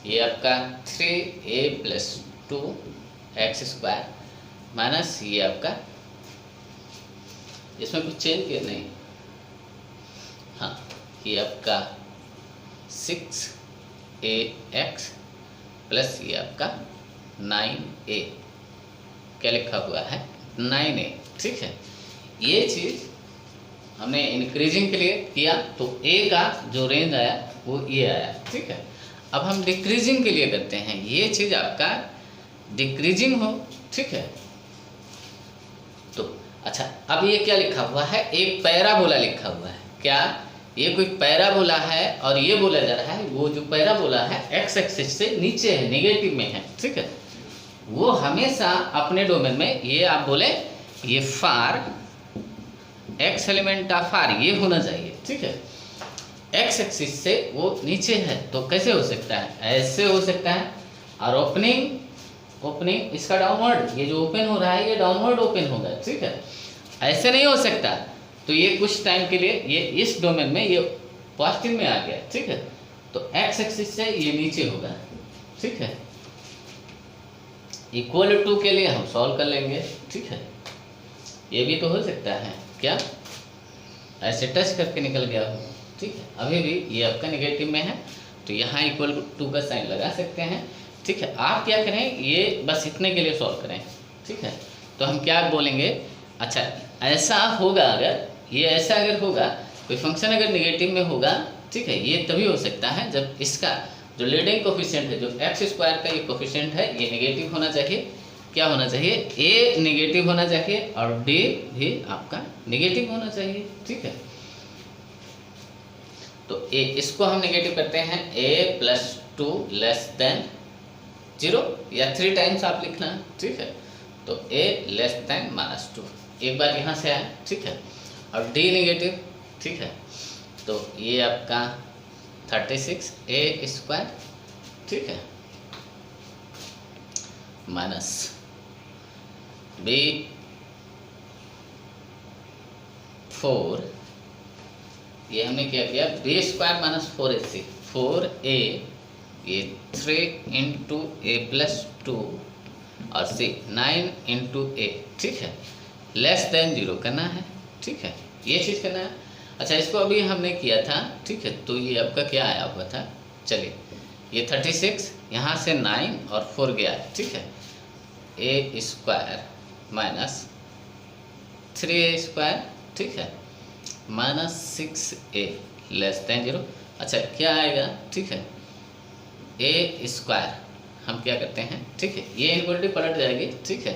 ये आपका 3a + 2x² माइनस ये आपका, इसमें कुछ चेंज किया नहीं, हाँ, ये आपका 6ax प्लस ये आपका 9a, क्या लिखा हुआ है 9a, ठीक है। ये चीज़ हमने इंक्रीजिंग के लिए किया तो a का जो रेंज आया वो ये आया, ठीक है। अब हम डिक्रीजिंग के लिए करते हैं, ये चीज़ आपका डिक्रीजिंग हो, ठीक है। तो अच्छा, अब ये क्या लिखा हुआ है, एक पैराबोला लिखा हुआ है, क्या ये कोई पैराबोला है, और ये बोला जा रहा है वो जो पैराबोला है एक्स एक्सिस से नीचे है, नेगेटिव में है, ठीक है। वो हमेशा अपने डोमेन में, ये आप बोले ये फार एक्स एलिमेंट ऑफ आर ये होना चाहिए, ठीक है। एक्स एक्सिस से वो नीचे है तो कैसे हो सकता है, ऐसे हो सकता है। और ओपनिंग इसका डाउनवर्ड, ये जो ओपन हो रहा है ये डाउनवर्ड ओपन होगा, ठीक है। ऐसे नहीं हो सकता, तो ये कुछ टाइम के लिए ये इस डोमेन में ये पॉजिटिव में आ गया, ठीक है। तो एक्स एक्सिस से ये नीचे होगा, ठीक है। इक्वल टू के लिए हम सॉल्व कर लेंगे, ठीक है। ये भी तो हो सकता है क्या, ऐसे टच करके निकल गया हो, ठीक है। अभी भी ये आपका नेगेटिव में है तो यहाँ इक्वल टू का साइन लगा सकते हैं, ठीक है। आप क्या करें, ये बस इतने के लिए सॉल्व करें, ठीक है। तो हम क्या बोलेंगे, अच्छा ऐसा होगा, अगर ये ऐसा अगर होगा, कोई फंक्शन अगर नेगेटिव में होगा, ठीक है, ये तभी हो सकता है जब इसका जो लीडिंग कोफिशिएंट है, जो एक्स स्क्वायर का ये कोफिशिएंट है, ये नेगेटिव होना चाहिए। क्या होना चाहिए, ए नेगेटिव होना चाहिए और डी भी आपका नेगेटिव होना चाहिए, ठीक है। तो ए इसको हम नेगेटिव करते हैं, a + 2 < 0 या 3 टाइम्स आप लिखना, ठीक है। तो a < -2 एक बार यहाँ से आया, ठीक है। और d नेगेटिव, ठीक है। तो ये आपका 36a², ठीक है, माइनस b 4, ये हमने क्या किया, b² - 4ac 4a, ये 3 × a + 2 और c 9 × a, ठीक है, <0 करना है, ठीक है, ये चीज़ करना है। अच्छा इसको अभी हमने किया था, ठीक है। तो ये आपका क्या आया हुआ था, चलिए ये 36 यहाँ से 9 और 4 गया, ठीक है, a² - 3a², ठीक है, -6a <0। अच्छा क्या आएगा, ठीक है, a² हम क्या करते हैं, ठीक है, ये इनक्वलिटी पलट जाएगी, ठीक है,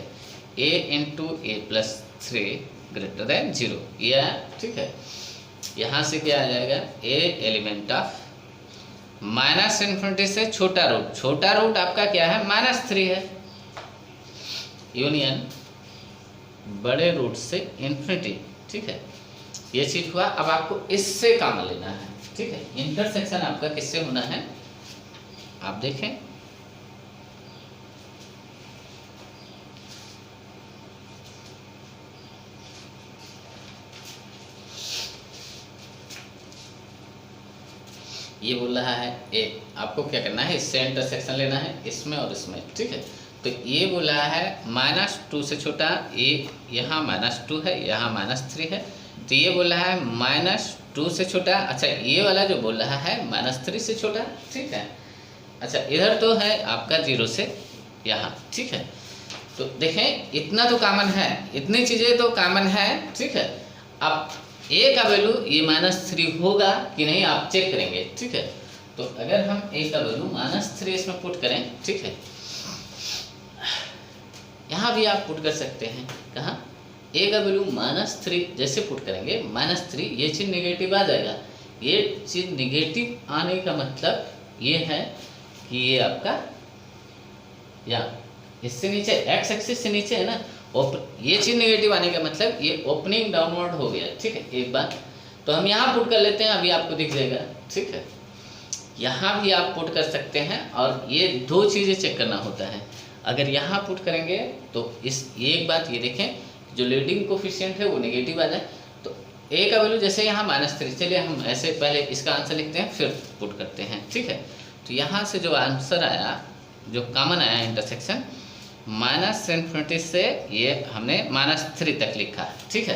a × a + 3 > 0 ये आया, ठीक है। यहाँ से क्या आ जाएगा, a एलिमेंट ऑफ -∞ से छोटा रूट आपका क्या है, -3 है, यूनियन बड़े रूट से इन्फिनिटी, ठीक है। ये चीज हुआ। अब आपको इससे काम लेना है, ठीक है। इंटरसेक्शन आपका किससे होना है, आप देखें, ये बोल रहा है ए, आपको क्या करना है, इससे इंटरसेक्शन लेना है, इसमें और इसमें, ठीक है। तो ये बोल रहा है -2 से छोटा, ए यहाँ -2 है, यहाँ -3 है, तो ये बोल रहा है -2 से छोटा। अच्छा ये वाला जो बोल रहा है -3 से छोटा, ठीक है। अच्छा इधर तो है आपका 0 से यहाँ, ठीक है। तो देखें इतना तो कॉमन है, इतनी चीज़ें तो कॉमन है, ठीक है। अब a का वैल्यू ये -3 होगा कि नहीं आप चेक करेंगे, ठीक है। तो अगर हम a का वैल्यू -3 इसमें पुट करें, ठीक है, यहाँ भी आप पुट कर सकते हैं, कहाँ, a का वैल्यू -3 जैसे पुट करेंगे, -3 ये चीज़ नेगेटिव आ जाएगा। ये चीज़ नेगेटिव आने का मतलब ये है कि ये आपका या इससे नीचे एक्स एक्सिस से नीचे है ना, ये चीज़ नेगेटिव आने का मतलब ये ओपनिंग डाउनवर्ड हो गया, ठीक है। एक बार तो हम यहाँ पुट कर लेते हैं, अभी आपको दिख जाएगा, ठीक है। यहाँ भी आप पुट कर सकते हैं और ये दो चीज़ें चेक करना होता है। अगर यहाँ पुट करेंगे तो इस ये एक बात ये देखें, जो लीडिंग कोफिशिएंट है वो नेगेटिव आ जाए, तो a का वैल्यू जैसे यहाँ -3, चलिए हम ऐसे पहले इसका आंसर लिखते हैं फिर पुट करते हैं, ठीक है। तो यहाँ से जो आंसर आया, जो कॉमन आया इंटरसेक्शन, -∞ से ये हमने -3 तक लिखा, ठीक है।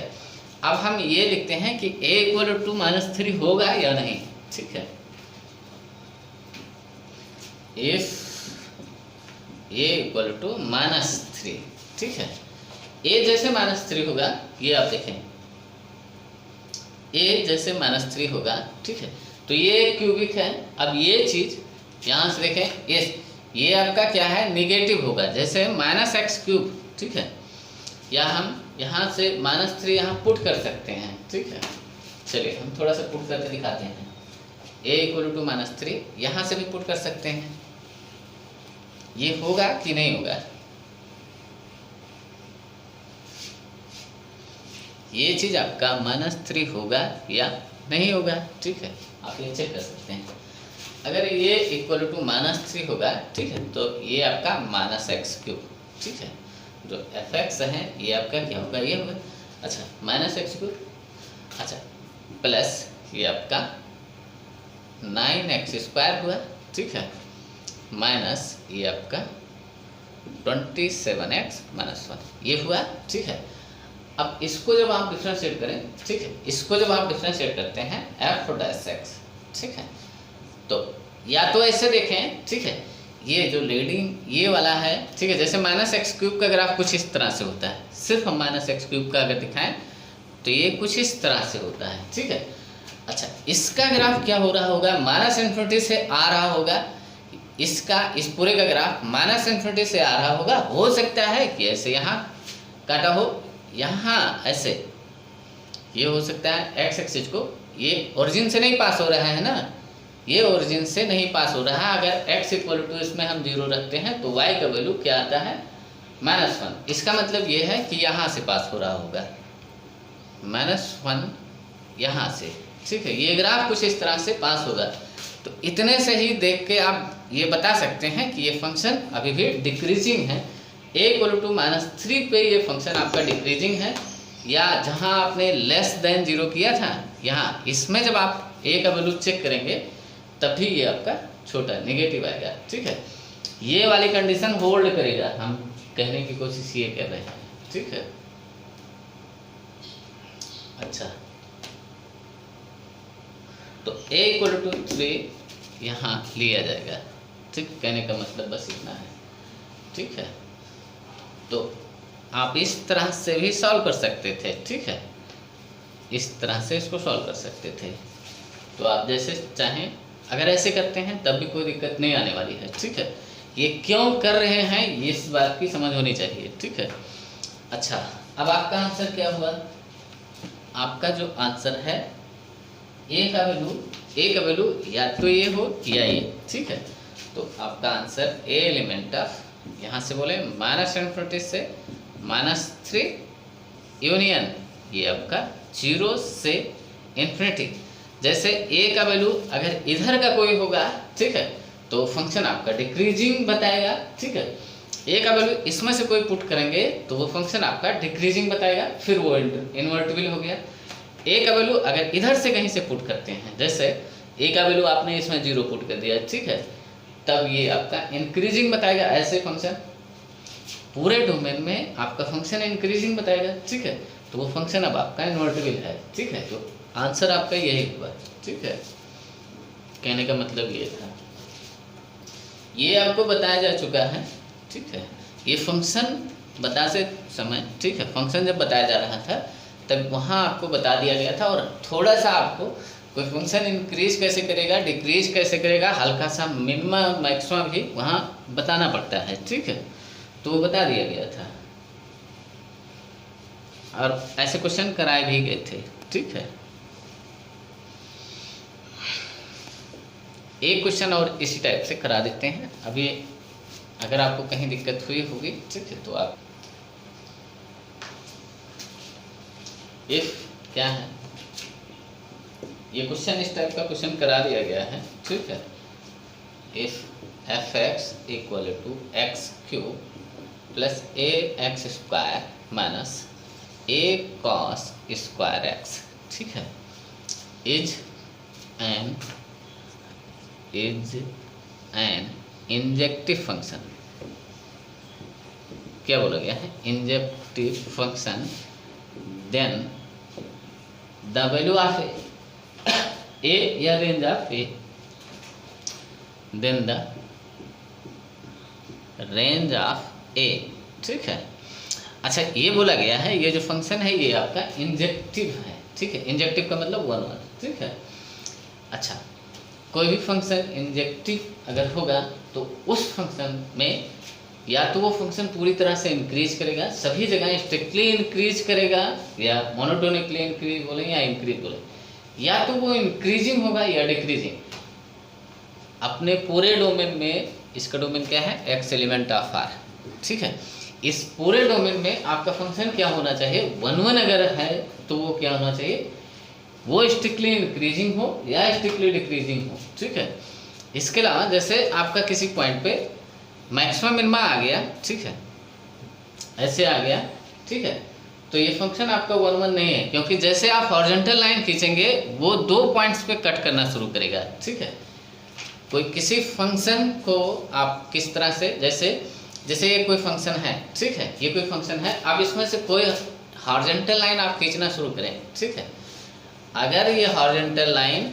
अब हम ये लिखते हैं कि a = -3 होगा या नहीं, ठीक है। इफ a = -3, ठीक है, a जैसे -3 होगा, ये आप देखें a जैसे -3 होगा, ठीक है। तो ये क्यूबिक है। अब ये चीज़ यहाँ से देखें, ये आपका क्या है, नेगेटिव होगा, जैसे -x³, ठीक है। या हम यहाँ से -3 यहाँ पुट कर सकते हैं, ठीक है। चलिए हम थोड़ा सा पुट करके दिखाते हैं। a = -3 यहाँ से भी पुट कर सकते हैं, ये होगा कि नहीं होगा, ये चीज़ आपका -3 होगा या नहीं होगा, ठीक है। आप ये चेक कर सकते हैं। अगर ये इक्वल टू -3 होगा, ठीक है, तो ये आपका -x³, ठीक है। जो fx है ये आपका क्या होगा, ये होगा। अच्छा, -x³, अच्छा, प्लस ये आपका 9x² हुआ, ठीक है, माइनस ये आपका 27x-1 ये हुआ, ठीक है। अब इसको जब आप डिफ्रेंशिएट करें, ठीक है, इसको जब आप डिफ्रेंशिएट करते हैं f'(x), ठीक है, तो या तो ऐसे देखें, ठीक है, ये जो लीडिंग ये वाला है, ठीक है, जैसे -x³ का ग्राफ कुछ इस तरह से होता है। सिर्फ हम -x³ का अगर दिखाएं तो ये कुछ इस तरह से होता है, ठीक है। अच्छा, इसका ग्राफ क्या हो रहा होगा, -∞ से आ रहा होगा। इसका, इस पूरे का ग्राफ -∞ से आ रहा होगा। हो सकता है कि ऐसे यहाँ काटा हो, यहाँ ऐसे ये हो सकता है। x एक्सिस को ये ओरिजिन से नहीं पास हो रहा है ना, ये ओरिजिन से नहीं पास हो रहा है। अगर x इक्वल टू इसमें हम 0 रखते हैं तो y का वैल्यू क्या आता है, -1। इसका मतलब ये है कि यहाँ से पास हो रहा होगा, -1 यहाँ से, ठीक है। ये ग्राफ कुछ इस तरह से पास होगा। तो इतने से ही देख के आप ये बता सकते हैं कि ये फंक्शन अभी भी डिक्रीजिंग है। a इक्वल टू -3 पे ये फंक्शन आपका डिक्रीजिंग है, या जहाँ आपने <0 किया था, यहाँ इसमें जब आप a का वैल्यू चेक करेंगे तभी ये आपका छोटा नेगेटिव आएगा, ठीक है। ये वाली कंडीशन होल्ड करेगा, हम कहने की कोशिश ये कर रहे हैं, ठीक है। अच्छा, तो a इक्वल टू 3 यहाँ लिया जाएगा, ठीक। कहने का मतलब बस इतना है, ठीक है। तो आप इस तरह से भी सॉल्व कर सकते थे, ठीक है, इस तरह से इसको सॉल्व कर सकते थे। तो आप जैसे चाहें, अगर ऐसे करते हैं तब भी कोई दिक्कत नहीं आने वाली है, ठीक है। ये क्यों कर रहे हैं इस बात की समझ होनी चाहिए, ठीक है। अच्छा, अब आपका आंसर क्या हुआ, आपका जो आंसर है a का वैल्यू या तो ये हो या ये, ठीक है। तो आपका आंसर a एलिमेंट ऑफ, यहाँ से बोले -∞ से -3 यूनियन, ये आपका 0 से ∞। जैसे a का वैल्यू अगर इधर का कोई होगा, ठीक है, तो फंक्शन आपका डिक्रीजिंग बताएगा, ठीक है। a का वैल्यू इसमें से कोई पुट करेंगे तो वो फंक्शन आपका डिक्रीजिंग बताएगा, फिर वो इन्वर्टिबल हो गया। a का वैल्यू अगर इधर से कहीं से पुट करते हैं, जैसे a का वैल्यू आपने इसमें 0 पुट कर दिया, ठीक है, तब ये आपका इंक्रीजिंग बताएगा। ऐसे फंक्शन पूरे डोमेन में आपका फंक्शन इंक्रीजिंग बताएगा, ठीक है। तो वो फंक्शन अब आपका इन्वर्टिबल है, ठीक है। तो आंसर आपका यही हुआ, ठीक है। कहने का मतलब ये था, ये आपको बताया जा चुका है, ठीक है। ये फंक्शन बताते समय, ठीक है, फंक्शन जब बताया जा रहा था तब वहाँ आपको बता दिया गया था, और थोड़ा सा आपको कोई फंक्शन इंक्रीज कैसे करेगा, डिक्रीज कैसे करेगा, हल्का सा मिनिमम मैक्सिमम भी वहाँ बताना पड़ता है, ठीक है। तो वो बता दिया गया था, और ऐसे क्वेश्चन कराए भी गए थे, ठीक है। एक क्वेश्चन और इसी टाइप से करा देते हैं अभी, अगर आपको कहीं दिक्कत हुई होगी, ठीक है, तो आप इफ क्या है, ये क्वेश्चन इस टाइप का क्वेश्चन करा दिया गया है, ठीक है। If f(x) equal to x³ plus ax² minus a cos square x, ठीक है, इज एन इंजेक्टिव फंक्शन। क्या बोला गया है, injective function, then the value of a या range of a, then the range of a, ठीक है। अच्छा, ये बोला गया है ये जो फंक्शन है ये आपका इंजेक्टिव है, ठीक है। इंजेक्टिव का मतलब 1, ठीक है। अच्छा, कोई भी फंक्शन इंजेक्टिव अगर होगा तो उस फंक्शन में या तो वो फंक्शन पूरी तरह से इंक्रीज करेगा, सभी जगह स्ट्रिक्टली इंक्रीज करेगा, या मोनोटोनिकली इंक्रीज बोले या इंक्रीज बोले, या तो वो इंक्रीजिंग होगा या डिक्रीजिंग। अपने पूरे डोमेन में, इसका डोमेन क्या है, x एलिमेंट ऑफ R, ठीक है। इस पूरे डोमेन में आपका फंक्शन क्या होना चाहिए, 1 1 अगर है तो वो क्या होना चाहिए, वो स्ट्रिक्टली इंक्रीजिंग हो या स्ट्रिक्टली डिक्रीजिंग हो, ठीक है। इसके अलावा जैसे आपका किसी पॉइंट पे मैक्सिमम मिनिमा आ गया, ठीक है, ऐसे आ गया, ठीक है, तो ये फंक्शन आपका 1 1 नहीं है, क्योंकि जैसे आप हॉरिजॉन्टल लाइन खींचेंगे वो 2 पॉइंट्स पे कट करना शुरू करेगा, ठीक है। कोई किसी फंक्शन को आप किस तरह से, जैसे ये कोई फंक्शन है, ठीक है, ये कोई फंक्शन है, आप इसमें से कोई हॉरिजॉन्टल लाइन आप खींचना शुरू करें, ठीक है। अगर ये हॉरिजॉन्टल लाइन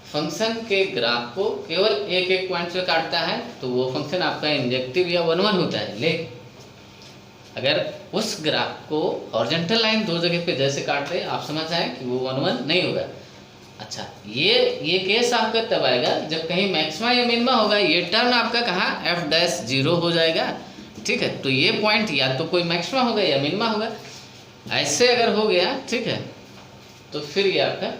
फंक्शन के ग्राफ को केवल एक एक पॉइंट से काटता है तो वो फंक्शन आपका इंजेक्टिव या 1 1 होता है। लेकिन अगर उस ग्राफ को हॉरिजॉन्टल लाइन 2 जगह पे जैसे काट रहे, आप समझ आए कि वो 1 1 नहीं होगा। अच्छा, ये केस आपका तब आएगा जब कहीं मैक्सिमा या मिनिमा होगा, ये टर्म आपका कहाँ f'0 हो जाएगा, ठीक है। तो ये पॉइंट या तो कोई मैक्सिमा होगा या मिनिमा होगा। ऐसे अगर हो गया, ठीक है, तो फिर ये आपका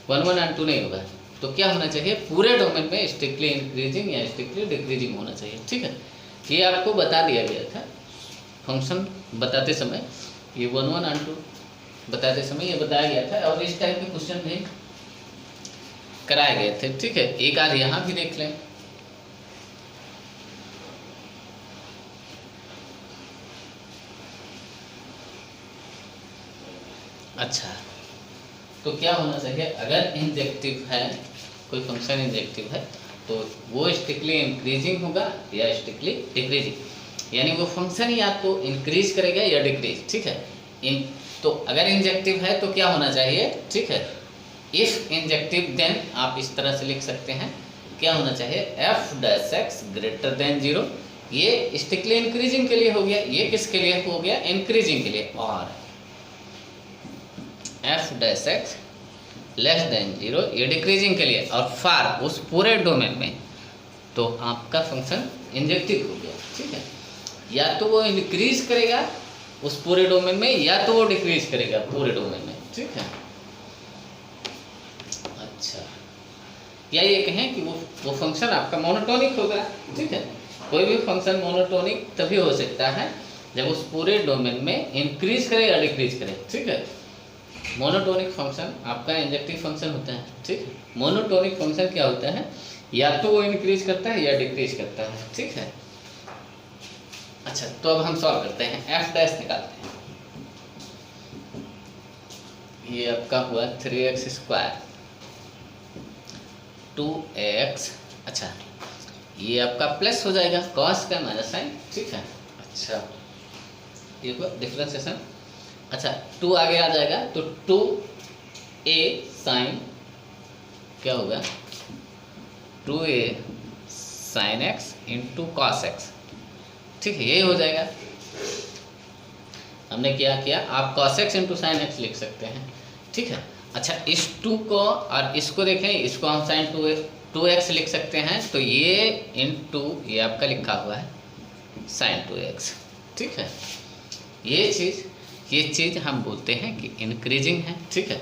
1 1 और 2 नहीं होगा। तो क्या होना चाहिए, पूरे डोमेन में स्ट्रिक्टली इंक्रीजिंग या स्ट्रिक्टली डिक्रीजिंग होना चाहिए, ठीक है। ये आपको बता दिया गया था फंक्शन बताते समय, ये 1 1 और 2 बताते समय ये बताया गया था, और इस टाइप के क्वेश्चन भी कराए गए थे, ठीक है। एक आध यहाँ भी देख लें। अच्छा, तो क्या होना चाहिए, अगर इंजेक्टिव है, कोई फंक्शन इंजेक्टिव है तो वो स्ट्रिक्टली इंक्रीजिंग होगा या स्ट्रिक्टली डिक्रीजिंग, यानी वो फंक्शन या तो इंक्रीज करेगा या डिक्रीज, ठीक है। तो अगर इंजेक्टिव है तो क्या होना चाहिए, ठीक है, इफ इंजेक्टिव देन आप इस तरह से लिख सकते हैं, क्या होना चाहिए, f' ग्रेटर देन 0। ये स्ट्रिक्टली इंक्रीजिंग के लिए हो गया, ये किसके लिए हो गया, इंक्रीजिंग के लिए, और f' लेस देन 0 ये डिक्रीजिंग के लिए, और फार उस पूरे डोमेन में, तो आपका फंक्शन इंजेक्टिव हो गया, ठीक है। या तो वो इंक्रीज करेगा उस पूरे डोमेन में या तो वो डिक्रीज करेगा पूरे डोमेन में, ठीक है। अच्छा, या ये कहें कि वो फंक्शन आपका मोनोटोनिक होगा, ठीक है। कोई भी फंक्शन मोनोटोनिक तभी हो सकता है जब उस पूरे डोमेन में इंक्रीज करे या डिक्रीज करे, ठीक है। मोनोटोनिक फंक्शन आपका इंजेक्टिव फंक्शन होता है, ठीक है। मोनोटोनिक फंक्शन क्या होता है, या तो वो इंक्रीज करता है या डिक्रीज करता है, ठीक है। अच्छा, तो अब हम सॉल्व करते हैं, f' निकालते हैं। ये आपका हुआ 3x² 2x, अच्छा ये आपका प्लस हो जाएगा cos का माइनस साइन, ठीक है। अच्छा, ये हुआ डिफरेंशिएशन। अच्छा, 2 आगे आ जाएगा तो 2a साइन क्या होगा, 2a sine x into cos x, ठीक है, यही हो जाएगा। हमने क्या किया, आप cos x into sine x लिख सकते हैं, ठीक है। अच्छा, इस 2 को और इसको देखें, इसको हम साइन 2x लिख सकते हैं, तो ये इंटू ये आपका लिखा हुआ है साइन 2x, ठीक है। ये चीज़ हम बोलते हैं कि इंक्रीजिंग है, ठीक है।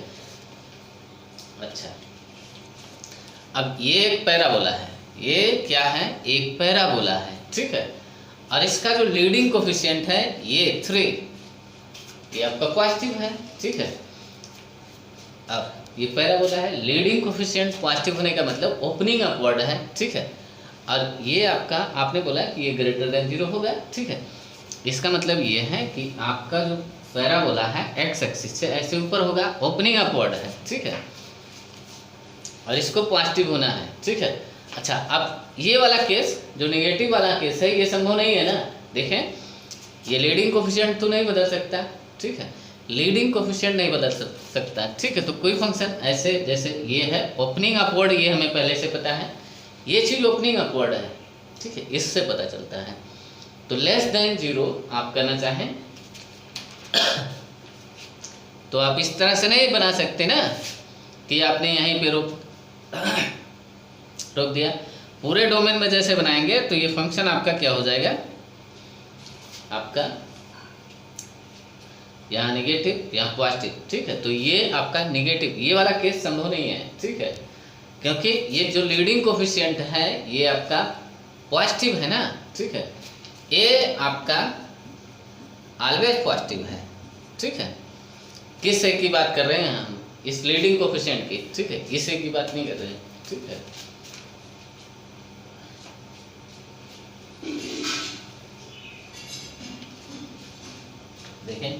अच्छा, अब ये एक पैराबोला है, ये क्या है, एक पैराबोला है, ठीक है। और इसका जो लीडिंग कोफिशिएंट है ये 3, ये आपका पॉजिटिव है, ठीक है। अब ये पैराबोला है, लीडिंग कोफिशिएंट पॉजिटिव होने का मतलब ओपनिंग अपवर्ड है, ठीक है। और ये आपका, आपने बोला कि ये ग्रेटर देन 0 होगा, ठीक है। इसका मतलब ये है कि आपका जो पैराबोला है x एक्सिस से ऐसे ऊपर होगा, ओपनिंग अपवर्ड है, ठीक है, और इसको पॉजिटिव होना है, ठीक है। अच्छा, अब ये वाला केस जो नेगेटिव वाला केस है ये संभव नहीं है ना, देखें ये लीडिंग कोफिशिएंट तो नहीं बदल सकता, ठीक है, लीडिंग कोफिशिएंट नहीं बदल सकता, ठीक है। तो कोई फंक्शन ऐसे, जैसे ये है ओपनिंग अपवर्ड, ये हमें पहले से पता है, ये चीज़ ओपनिंग अपवर्ड है, ठीक है, इससे पता चलता है। तो लेस देन 0 आप करना चाहें तो आप इस तरह से नहीं बना सकते ना कि आपने यहीं पे रोक दिया। पूरे डोमेन में जैसे बनाएंगे तो ये फंक्शन आपका क्या हो जाएगा, आपका यहाँ निगेटिव यहाँ पॉजिटिव, ठीक है। तो ये आपका निगेटिव, ये वाला केस संभव नहीं है, ठीक है, क्योंकि ये जो लीडिंग कोफिशिएंट है ये आपका पॉजिटिव है ना, ठीक है। ये आपका ऑलवेज पॉजिटिव है, ठीक है। किस ए की बात कर रहे हैं हम? इस लीडिंग कोफिशिएंट की, ठीक है, इस ए की बात नहीं कर रहे हैं, ठीक है। देखें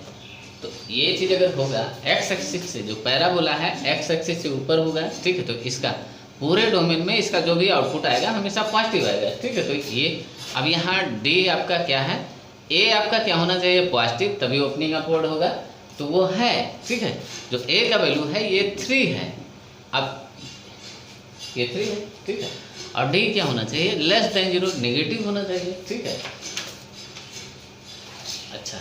तो ये चीज अगर होगा एक्स एक्सिस से, जो पैराबोला है एक्स एक्सिस से ऊपर होगा, ठीक है, तो इसका पूरे डोमेन में इसका जो भी आउटपुट आएगा हमेशा पॉजिटिव आएगा, ठीक है। तो ये अब यहाँ डी आपका क्या है, ए आपका क्या होना चाहिए, पॉजिटिव, तभी ओपनिंग अपवर्ड होगा, तो वो है, ठीक है। जो ए का वैल्यू है ये 3 है, अब ये 3 है, ठीक है। और डी क्या होना चाहिए, लेस देन 0, नेगेटिव होना चाहिए, ठीक है। अच्छा,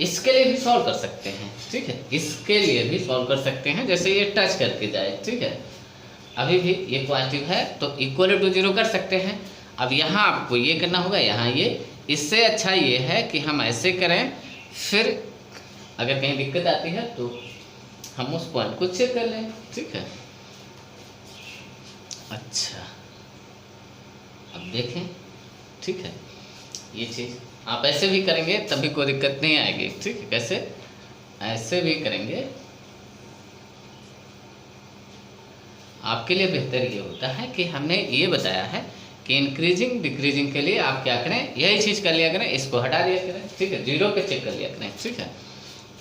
इसके लिए भी सॉल्व कर सकते हैं, ठीक है, इसके लिए भी सॉल्व कर सकते हैं, जैसे ये टच करके जाए, ठीक है। अभी भी ये पॉजिटिव है तो इक्वल टू 0 कर सकते हैं। अब यहाँ आपको ये करना होगा, यहाँ ये, इससे अच्छा ये है कि हम ऐसे करें, फिर अगर कहीं दिक्कत आती है तो हम उस पॉइंट को चेक कर लें, ठीक है। अच्छा, अब देखें, ठीक है, ये चीज़ आप ऐसे भी करेंगे तभी कोई दिक्कत नहीं आएगी, ठीक है। कैसे? ऐसे भी करेंगे, आपके लिए बेहतर ये होता है कि हमने ये बताया है कि इंक्रीजिंग डिक्रीजिंग के लिए आप क्या करें, यही चीज़ कर लिया करें, इसको हटा दिया करें, ठीक है, 0 पे चेक कर लिया करें, ठीक है।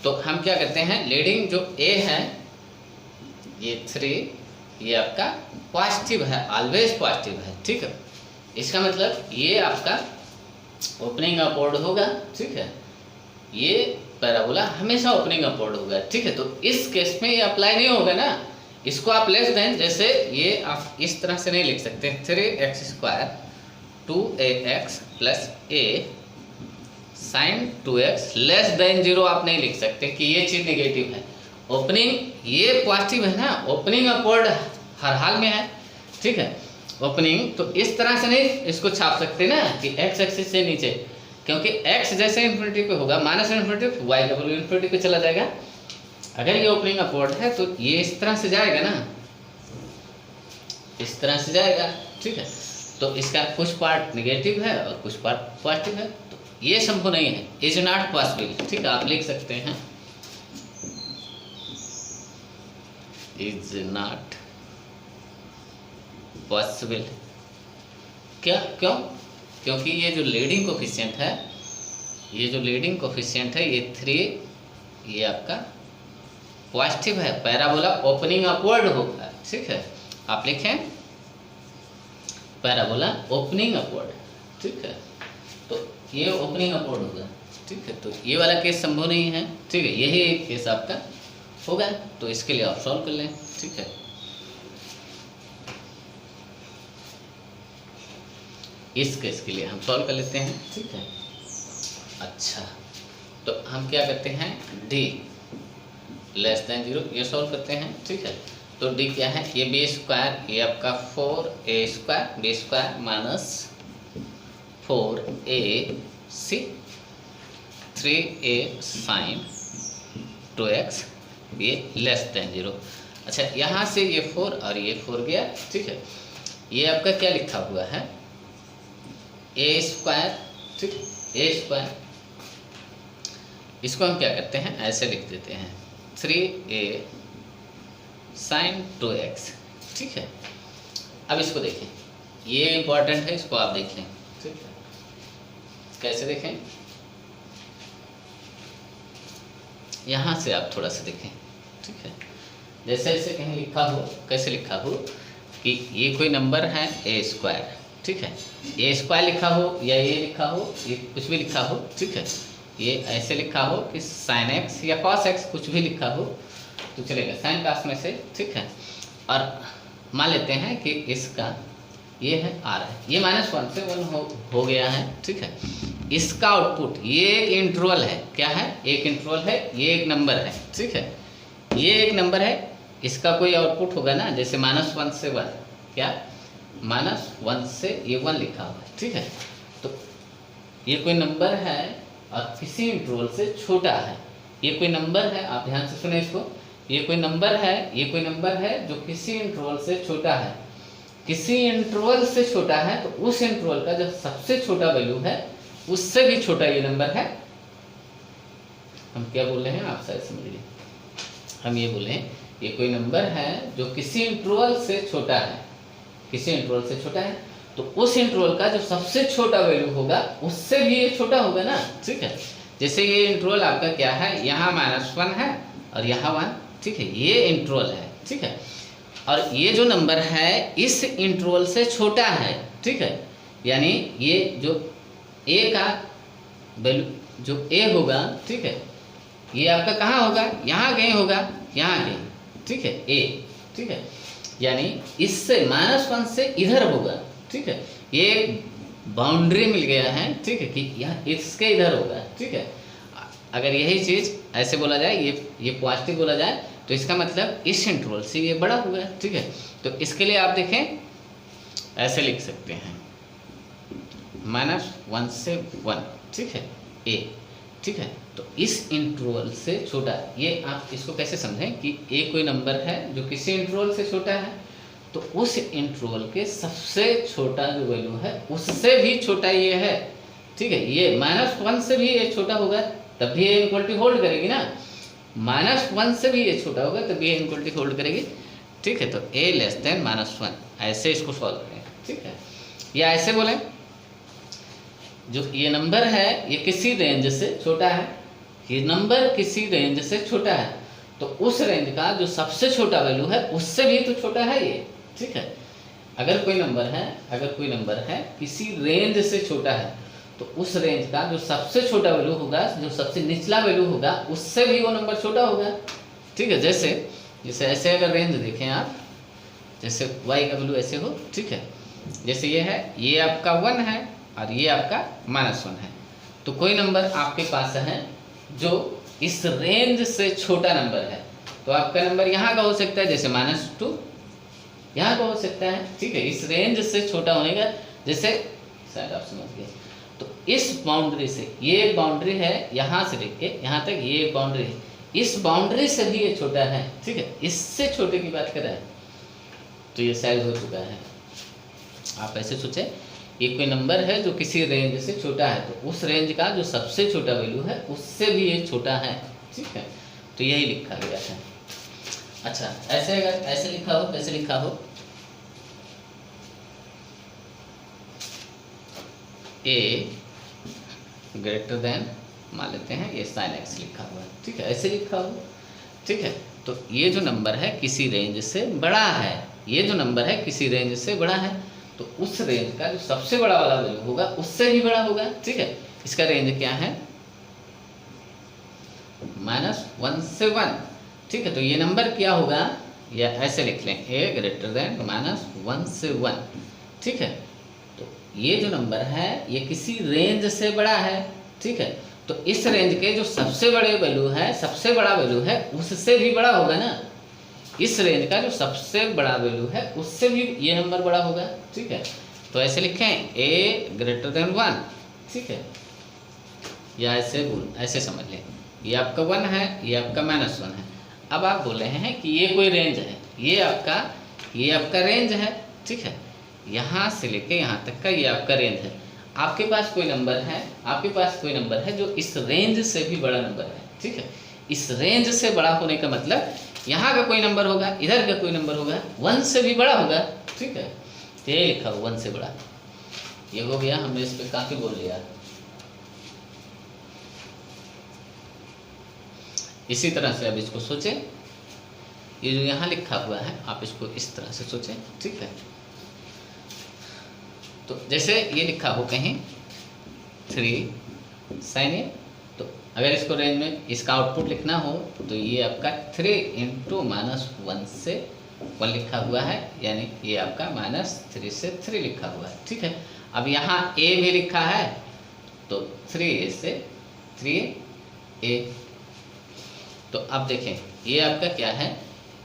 तो हम क्या करते हैं, लीडिंग जो ए है ये 3, ये आपका पॉजिटिव है, ऑलवेज पॉजिटिव है, ठीक है। इसका मतलब ये आपका ओपनिंग अपवर्ड होगा, ठीक है, ये पैराबोला हमेशा ओपनिंग अपवर्ड होगा, ठीक है। तो इस केस में ये अप्लाई नहीं होगा ना, इसको आप लेस देन, जैसे ये आप इस तरह से नहीं लिख सकते, 3x² 2ax plus a sine 2x less than 0 आप नहीं लिख सकते कि ये चीज़ नेगेटिव है। ओपनिंग ये पॉजिटिव है ना, ओपनिंग अपवर्ड हर हाल में है, ठीक है। ओपनिंग तो इस तरह से नहीं इसको छाप सकते ना कि x एक्सिस से नीचे, क्योंकि x जैसे इन्फिनिटी पे होगा माइनस इन्फिनिटी, y का वैल्यू इन्फिनिटी पे चला जाएगा। अगर ये ओपनिंग अपवर्ड है तो ये इस तरह से जाएगा ना, इस तरह से जाएगा, ठीक है। तो इसका कुछ पार्ट नेगेटिव है और कुछ पार्ट पॉजिटिव है, तो ये संभव नहीं है, इज नॉट पॉसिबल, ठीक है। आप लिख सकते हैं इज नॉट पॉसिबल। क्या? क्यों? क्योंकि ये जो लीडिंग कोफिशिएंट है, ये जो लीडिंग कोफिशिएंट है ये 3, ये आपका पॉजिटिव है, पैराबोला ओपनिंग अपवर्ड होगा, ठीक है। आप लिखें पैराबोला ओपनिंग अपवर्ड, ठीक है। तो ये ओपनिंग अपवर्ड होगा, ठीक है। तो ये वाला केस संभव नहीं है, ठीक है, यही एक केस आपका होगा, तो इसके लिए आप सॉल्व कर लें, ठीक है। इस केस के लिए हम सॉल्व कर लेते हैं, ठीक है। अच्छा, तो हम क्या करते हैं, डी लेस देन 0 ये सॉल्व करते हैं, ठीक है। तो डी क्या है, ये b², ये आपका 4a² b² minus 4ac 3a sign 2x, ये लेस देन 0। अच्छा, यहाँ से ये 4 और ये 4 गया, ठीक है। ये आपका क्या लिखा हुआ है, a², ठीक, a²। इसको हम क्या करते हैं, ऐसे लिख देते हैं 3a साइन 2x, ठीक है। अब इसको देखें, ये इंपॉर्टेंट है, इसको आप देखें, ठीक है। कैसे देखें, यहाँ से आप थोड़ा सा देखें, ठीक है। जैसे ऐसे कहीं लिखा हो, कैसे लिखा हो कि ये कोई नंबर है a², ठीक है, a² लिखा हो या ये लिखा हो, ये कुछ भी लिखा हो, ठीक है। ये ऐसे लिखा हो कि साइन x या कॉस x, कुछ भी लिखा हो तो चलेगा, साइन कास में से, ठीक है। और मान लेते हैं कि इसका ये है r है, ये -1 से 1 हो गया है, ठीक है। इसका आउटपुट ये एक इंटरवल है, क्या है, एक इंटरवल है, ये एक नंबर है, ठीक है। ये एक नंबर है, इसका कोई आउटपुट होगा ना, जैसे -1 से 1, क्या, -1 से ये 1 लिखा हुआ है, ठीक है। तो ये कोई नंबर है और किसी इंटरवल से छोटा है, ये कोई नंबर है, आप ध्यान से सुने इसको, ये कोई नंबर है, ये कोई नंबर है जो किसी इंटरवल से छोटा है, किसी इंटरवल से छोटा है, तो उस इंटरवल का जो सबसे छोटा वैल्यू है उससे भी छोटा ये नंबर है, हम क्या बोल रहे हैं आप शायद समझ लीजिए। हम ये बोले ये कोई नंबर है जो किसी इंटरवल से छोटा है, किसी इंटरवल से छोटा है, तो उस इंटरवल का जो सबसे छोटा वैल्यू होगा उससे भी ये छोटा होगा ना, ठीक है। जैसे ये इंटरवल आपका क्या है, यहाँ -1 है और यहाँ 1, ठीक है, ये इंटरवल है, ठीक है। और ये जो नंबर है इस इंटरवल से छोटा है, ठीक है, यानी ये जो a का वैल्यू जो a होगा, ठीक है, ये आपका कहाँ होगा, यहाँ कहीं होगा, यहाँ कहीं, ठीक है, a, ठीक है, यानी इससे -1 से इधर होगा, ठीक है, ये बाउंड्री मिल गया है, ठीक है, कि यहाँ इसके इधर होगा, ठीक है। अगर यही चीज़ ऐसे बोला जाए, ये पॉजिटिव बोला जाए, तो इसका मतलब इस इंटरवल से ये बड़ा होगा, ठीक है। तो इसके लिए आप देखें ऐसे लिख सकते हैं -1 से 1, ठीक है, a, ठीक है। तो इस इंटरवल से छोटा, ये आप इसको कैसे समझें कि a कोई नंबर है जो किसी इंटरवल से छोटा है, तो उस इंटरवल के सबसे छोटा जो वैल्यू है उससे भी छोटा ये है, ठीक है। ये -1 से भी ये छोटा होगा तब भी ये इक्वलिटी होल्ड करेगी ना, -1 से भी ये छोटा होगा तब भी ये इक्वलिटी होल्ड करेगी, ठीक है। तो a < -1, ऐसे इसको सॉल्व करें, ठीक है। या ऐसे बोलें जो ये नंबर है ये किसी रेंज से छोटा है, ये नंबर किसी रेंज से छोटा है, तो उस रेंज का जो सबसे छोटा वैल्यू है उससे भी तो छोटा है ये, ठीक है। अगर कोई नंबर है किसी रेंज से छोटा है, तो उस रेंज का जो सबसे छोटा वैल्यू होगा, जो सबसे निचला वैल्यू होगा, उससे भी वो नंबर छोटा होगा, ठीक है। जैसे ऐसे अगर रेंज देखें आप, जैसे y का वैल्यू ऐसे हो, ठीक है, जैसे ये है, ये आपका 1 है और ये आपका -1 है, तो कोई नंबर आपके पास है जो इस रेंज से छोटा नंबर है, तो आपका नंबर यहाँ का हो सकता है, जैसे -2 यहाँ का हो सकता है, ठीक है। इस रेंज से छोटा होने का, जैसे शायद आप समझ गए, तो इस बाउंड्री से, ये एक बाउंड्री है यहाँ से लेके यहाँ तक, ये एक बाउंड्री है, इस बाउंड्री से भी ये छोटा है, ठीक है, इससे छोटे की बात कर रहा है, तो ये साइज हो चुका है। आप ऐसे सोचें, ये कोई नंबर है जो किसी रेंज से छोटा है, तो उस रेंज का जो सबसे छोटा वैल्यू है उससे भी ये छोटा है, ठीक है। तो यही लिखा गया है। अच्छा, ऐसे अगर ऐसे लिखा हो, कैसे लिखा हो, a <, मान लेते हैं ये sin x लिखा हुआ है, ठीक है, ऐसे लिखा हो, ठीक है। तो ये जो नंबर है किसी रेंज से बड़ा है, ये जो नंबर है किसी रेंज से बड़ा है, तो उस रेंज का जो सबसे बड़ा वाला वैल्यू होगा उससे भी बड़ा होगा, ठीक है। इसका रेंज क्या है, -1 से 1, ठीक है। तो ये नंबर क्या होगा, या ऐसे लिख लें a <, -1 से 1, ठीक है। तो ये जो नंबर है ये किसी रेंज से बड़ा है, ठीक है। तो इस रेंज के जो सबसे बड़े वैल्यू है, सबसे बड़ा वैल्यू है, उससे भी बड़ा होगा ना, इस रेंज का जो सबसे बड़ा वैल्यू है उससे भी ये नंबर बड़ा होगा, ठीक है। तो ऐसे लिखें a < 1, ठीक है, या ऐसे समझ लें, ये आपका 1 है, ये आपका -1 है। अब आप बोल रहे हैं कि ये कोई रेंज है, ये आपका रेंज है, ठीक है, यहाँ से लेके यहाँ तक का ये आपका रेंज है। आपके पास कोई नंबर है जो इस रेंज से भी बड़ा नंबर है, ठीक है। इस रेंज से बड़ा होने का मतलब यहाँ का कोई नंबर होगा, इधर का कोई नंबर होगा, 1 से भी बड़ा होगा, ठीक है। तो ये लिखा हो 1 से बड़ा, ये हो गया, हमने इस पर काफ़ी बोल लिया। इसी तरह से अब इसको सोचें, ये जो यहाँ लिखा हुआ है आप इसको इस तरह से सोचें, ठीक है। तो जैसे ये लिखा हो कहीं 3 sin a, तो अगर इसको रेंज में इसका आउटपुट लिखना हो तो ये आपका 3 × -1 से 1 लिखा हुआ है, यानी ये आपका -3 से 3 लिखा हुआ है, ठीक है। अब यहाँ a भी लिखा है, तो 3a से 3a। तो अब देखें ये आपका क्या है,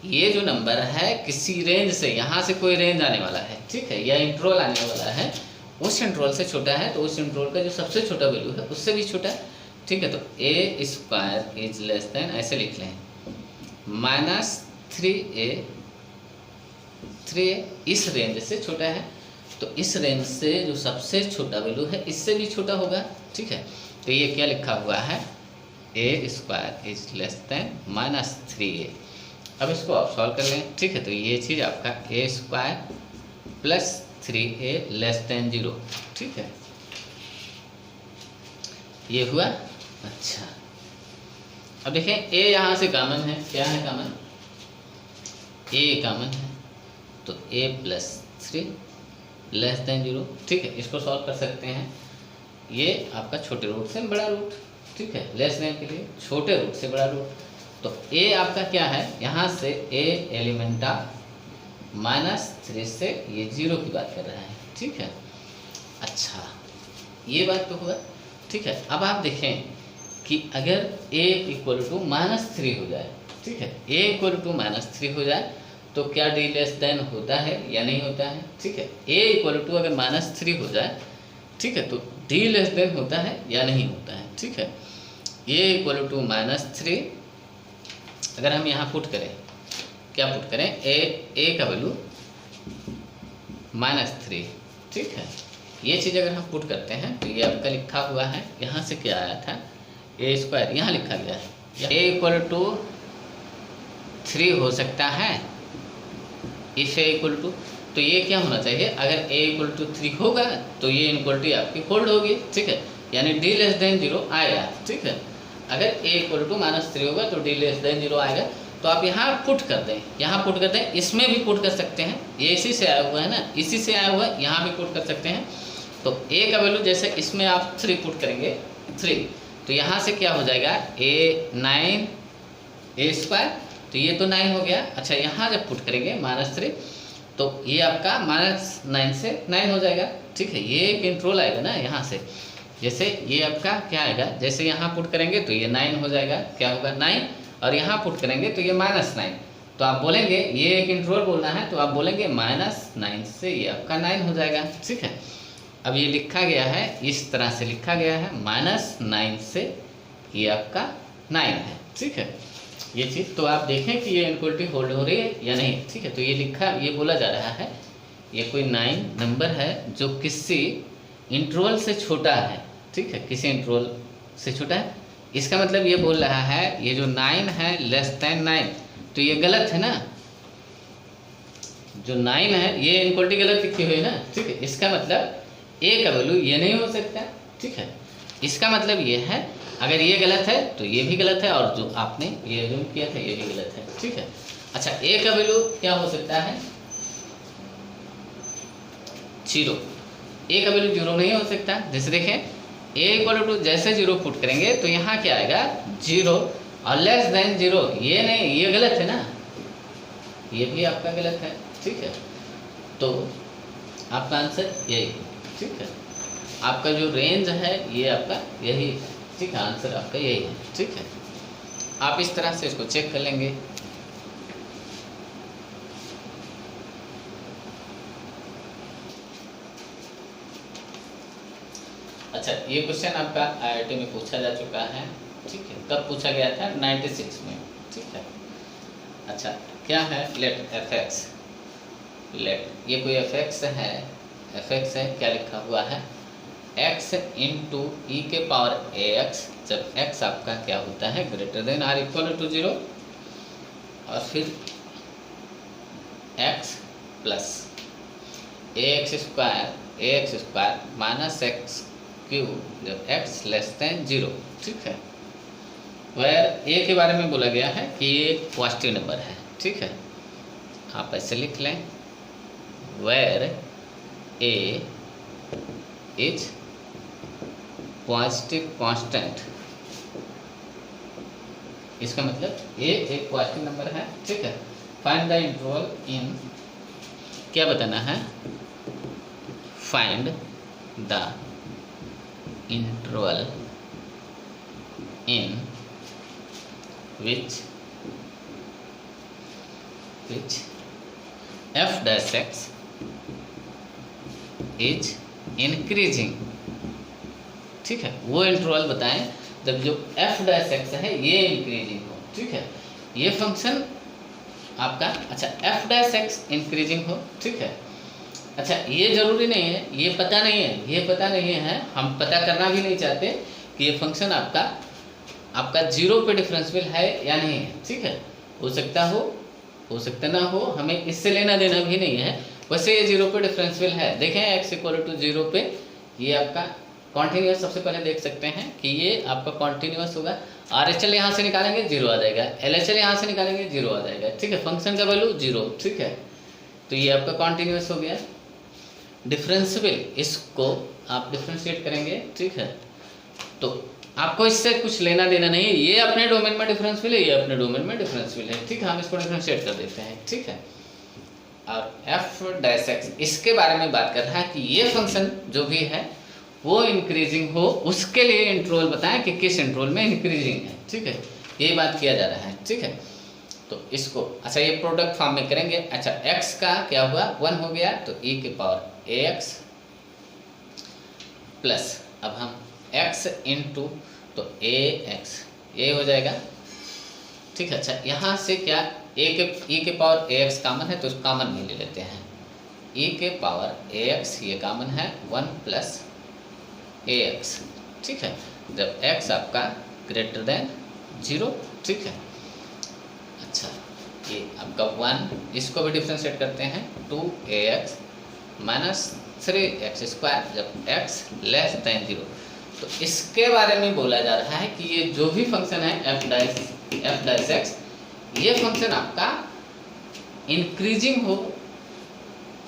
ये जो नंबर है किसी रेंज से, यहाँ से कोई रेंज आने वाला है, ठीक है, या इंटरवल आने वाला है, उस इंटरवल से छोटा है, तो उस इंटरवल का जो सबसे छोटा वैल्यू है उससे भी छोटा है, ठीक है। तो a² < ऐसे लिख लें, -3a इस रेंज से छोटा है, तो इस रेंज से जो सबसे छोटा वैल्यू है इससे भी छोटा होगा, ठीक है। तो ये क्या लिखा हुआ है, a square is less than minus 3a। अब इसको आप सॉल्व कर लें, ठीक है। तो ये चीज़ आपका a square plus 3a less than 0, ठीक है, ये हुआ। अच्छा, अब देखें ए यहाँ से कॉमन है, क्या है कॉमन, ए कॉमन है, तो a प्लस 3 लेस देन 0, ठीक है। इसको सॉल्व कर सकते हैं, ये आपका छोटे रूट से बड़ा रूट, ठीक है, लेस देन के लिए छोटे रूट से बड़ा रूट। तो a आपका क्या है, यहाँ से a एलिमेंट ऑफ -3 से ये 0 की बात कर रहा है, ठीक है। अच्छा, ये बात तो हुआ, ठीक है। अब आप देखें कि अगर a इक्वल टू -3 हो जाए, ठीक है, a इक्वल टू -3 हो जाए तो क्या d लेस देन होता है या नहीं होता है, ठीक है। a इक्वल टू अगर -3 हो जाए, ठीक है, तो d लेस देन होता है या नहीं होता है, ठीक है। a इक्वल टू -3 अगर हम यहाँ पुट करें, क्या पुट करें, a का वैल्यू -3, ठीक है। ये चीज़ अगर हम पुट करते हैं तो ये आपका लिखा हुआ है, यहाँ से क्या आया था, ए स्क्वायर यहाँ लिखा गया है, a इक्वल टू 3 हो सकता है इफ a इक्वल टू, तो ये क्या होना चाहिए, अगर a इक्वल टू 3 होगा तो ये इनक्वलिटी आपकी होल्ड होगी, ठीक है, यानी d लेस देन 0 आएगा, ठीक है। अगर a इक्वल टू -3 होगा तो d लेस देन 0 आएगा। तो आप यहाँ पुट कर दें, यहाँ पुट कर दें, इसमें भी पुट कर सकते हैं, ये इसी से आया हुआ है ना, इसी से आया हुआ है, यहाँ भी पुट कर सकते हैं। तो a का वैल्यू जैसे इसमें आप 3 पुट करेंगे 3, तो यहाँ से क्या हो जाएगा, a स्क्वायर, तो ये तो 9 हो गया। अच्छा, यहाँ जब पुट करेंगे -3 तो ये आपका -9 से 9 हो जाएगा, ठीक है। ये एक इंट्रोल आएगा ना यहाँ से, जैसे ये आपका क्या आएगा, जैसे यहाँ पुट करेंगे तो ये 9 हो जाएगा, क्या होगा 9, और यहाँ पुट करेंगे तो ये -9, तो आप बोलेंगे ये एक इंट्रोल बोलना है, तो आप बोलेंगे -9 से ये आपका 9 हो जाएगा, ठीक है। अब ये लिखा गया है, इस तरह से लिखा गया है, -9 से ये आपका 9 है, ठीक है। ये चीज़ तो आप देखें कि ये इनक्वलिटी होल्ड हो रही है या नहीं, ठीक है। तो ये लिखा, ये बोला जा रहा है, ये कोई 9 नंबर है जो किसी इंटरवल से छोटा है, ठीक है, किसी इंटरवल से छोटा है। इसका मतलब ये बोल रहा है, ये जो 9 है लेस देन 9, तो ये गलत है ना, जो 9 है ये इनक्वलिटी गलत लिखी हुई है ना, ठीक है। इसका मतलब a का वैल्यू ये नहीं हो सकता, ठीक है। इसका मतलब ये है, अगर ये गलत है तो ये भी गलत है, और जो आपने ये अज्यूम किया था ये भी गलत है, ठीक है। अच्छा, a का वैल्यू क्या हो सकता है, 0, a का वैल्यू 0 नहीं हो सकता। जैसे देखें a इक्वल टू जैसे 0 पुट करेंगे तो यहाँ क्या आएगा 0, और लेस देन 0 ये नहीं, ये गलत है ना, ये भी आपका गलत है, ठीक है। तो आपका आंसर यही, ठीक है। आपका जो रेंज है ये आपका यही है, ठीक है, आंसर आपका यही है, ठीक है। आप इस तरह से इसको चेक कर लेंगे। अच्छा, ये क्वेश्चन आपका IIT में पूछा जा चुका है, ठीक है। कब पूछा गया था, 96 में, ठीक है। अच्छा, क्या है, लेट fx, लेट ये कोई fx है, fx है, क्या लिखा हुआ है, x इंटू ई के पावर ax, जब x आपका क्या होता है greater than or equal to 0, और फिर x plus ax square minus X cube जब x लेस देन 0, ठीक है। वेयर a के बारे में बोला गया है कि ये पॉजिटिव नंबर है, ठीक है, आप ऐसे लिख लें, where a is positive constant, इसका मतलब a एक पॉजिटिव नंबर है, ठीक है। फाइंड द इंटरवल इन, क्या बताना है, find the interval in which f dash x is increasing, ठीक है। वो इंटरवल बताएं जब जो f dash x है ये इंक्रीजिंग हो, ठीक है, ये फंक्शन आपका। अच्छा, f dash x इंक्रीजिंग हो, ठीक है। अच्छा, ये ज़रूरी नहीं है, ये पता नहीं है, ये पता नहीं है, हम पता करना भी नहीं चाहते कि ये फंक्शन आपका आपका जीरो पे डिफरेंशियल है या नहीं है, ठीक है। हो सकता ना हो, हमें इससे लेना देना भी नहीं है। वैसे ये जीरो पे डिफरेंशियल है, देखें x इक्वल टू जीरो पे ये आपका कॉन्टिन्यूस, सबसे पहले देख सकते हैं कि ये आपका कॉन्टिन्यूस होगा। RHL यहाँ से निकालेंगे जीरो आ जाएगा, LHL यहाँ से निकालेंगे जीरो आ जाएगा, ठीक है। फंक्शन का वैल्यू जीरो, ठीक है। तो ये आपका कॉन्टिन्यूस हो गया। डिफरेंशियल, इसको आप डिफ्रेंशिएट करेंगे, ठीक है। तो आपको इससे कुछ लेना देना नहीं है, ये अपने डोमेन में डिफरेंशियल है, ये अपने डोमेन में डिफरेंशियल है, ठीक है। हम इसको डिफरेंशिएट कर देते हैं, ठीक है। और एफ डैश एक्स, इसके बारे में बात कर रहा है कि ये फंक्शन जो भी है वो इंक्रीजिंग हो, उसके लिए इंटरवल बताएं कि किस इंटरवल में इंक्रीजिंग है, ठीक है। ये बात किया जा रहा है, ठीक है। तो इसको अच्छा ये प्रोडक्ट फॉर्म में करेंगे। अच्छा x का क्या हुआ, 1 हो गया, तो e के पावर ax प्लस अब हम x इंटू तो ax ये हो जाएगा, ठीक है। अच्छा यहाँ से क्या e के पावर ax कॉमन है, तो कॉमन भी ले लेते हैं। e के पावर ax ये कॉमन है, 1 प्लस ax, ठीक है। जब x आपका ग्रेटर देन 0, ठीक है। अच्छा ये आपका 1, इसको भी डिफ्रेंशिएट करते हैं, 2ax माइनस 3x स्क्वायर जब x लेस देन 0। तो इसके बारे में बोला जा रहा है कि ये जो भी फंक्शन है f डैश x, ये फंक्शन आपका इंक्रीजिंग हो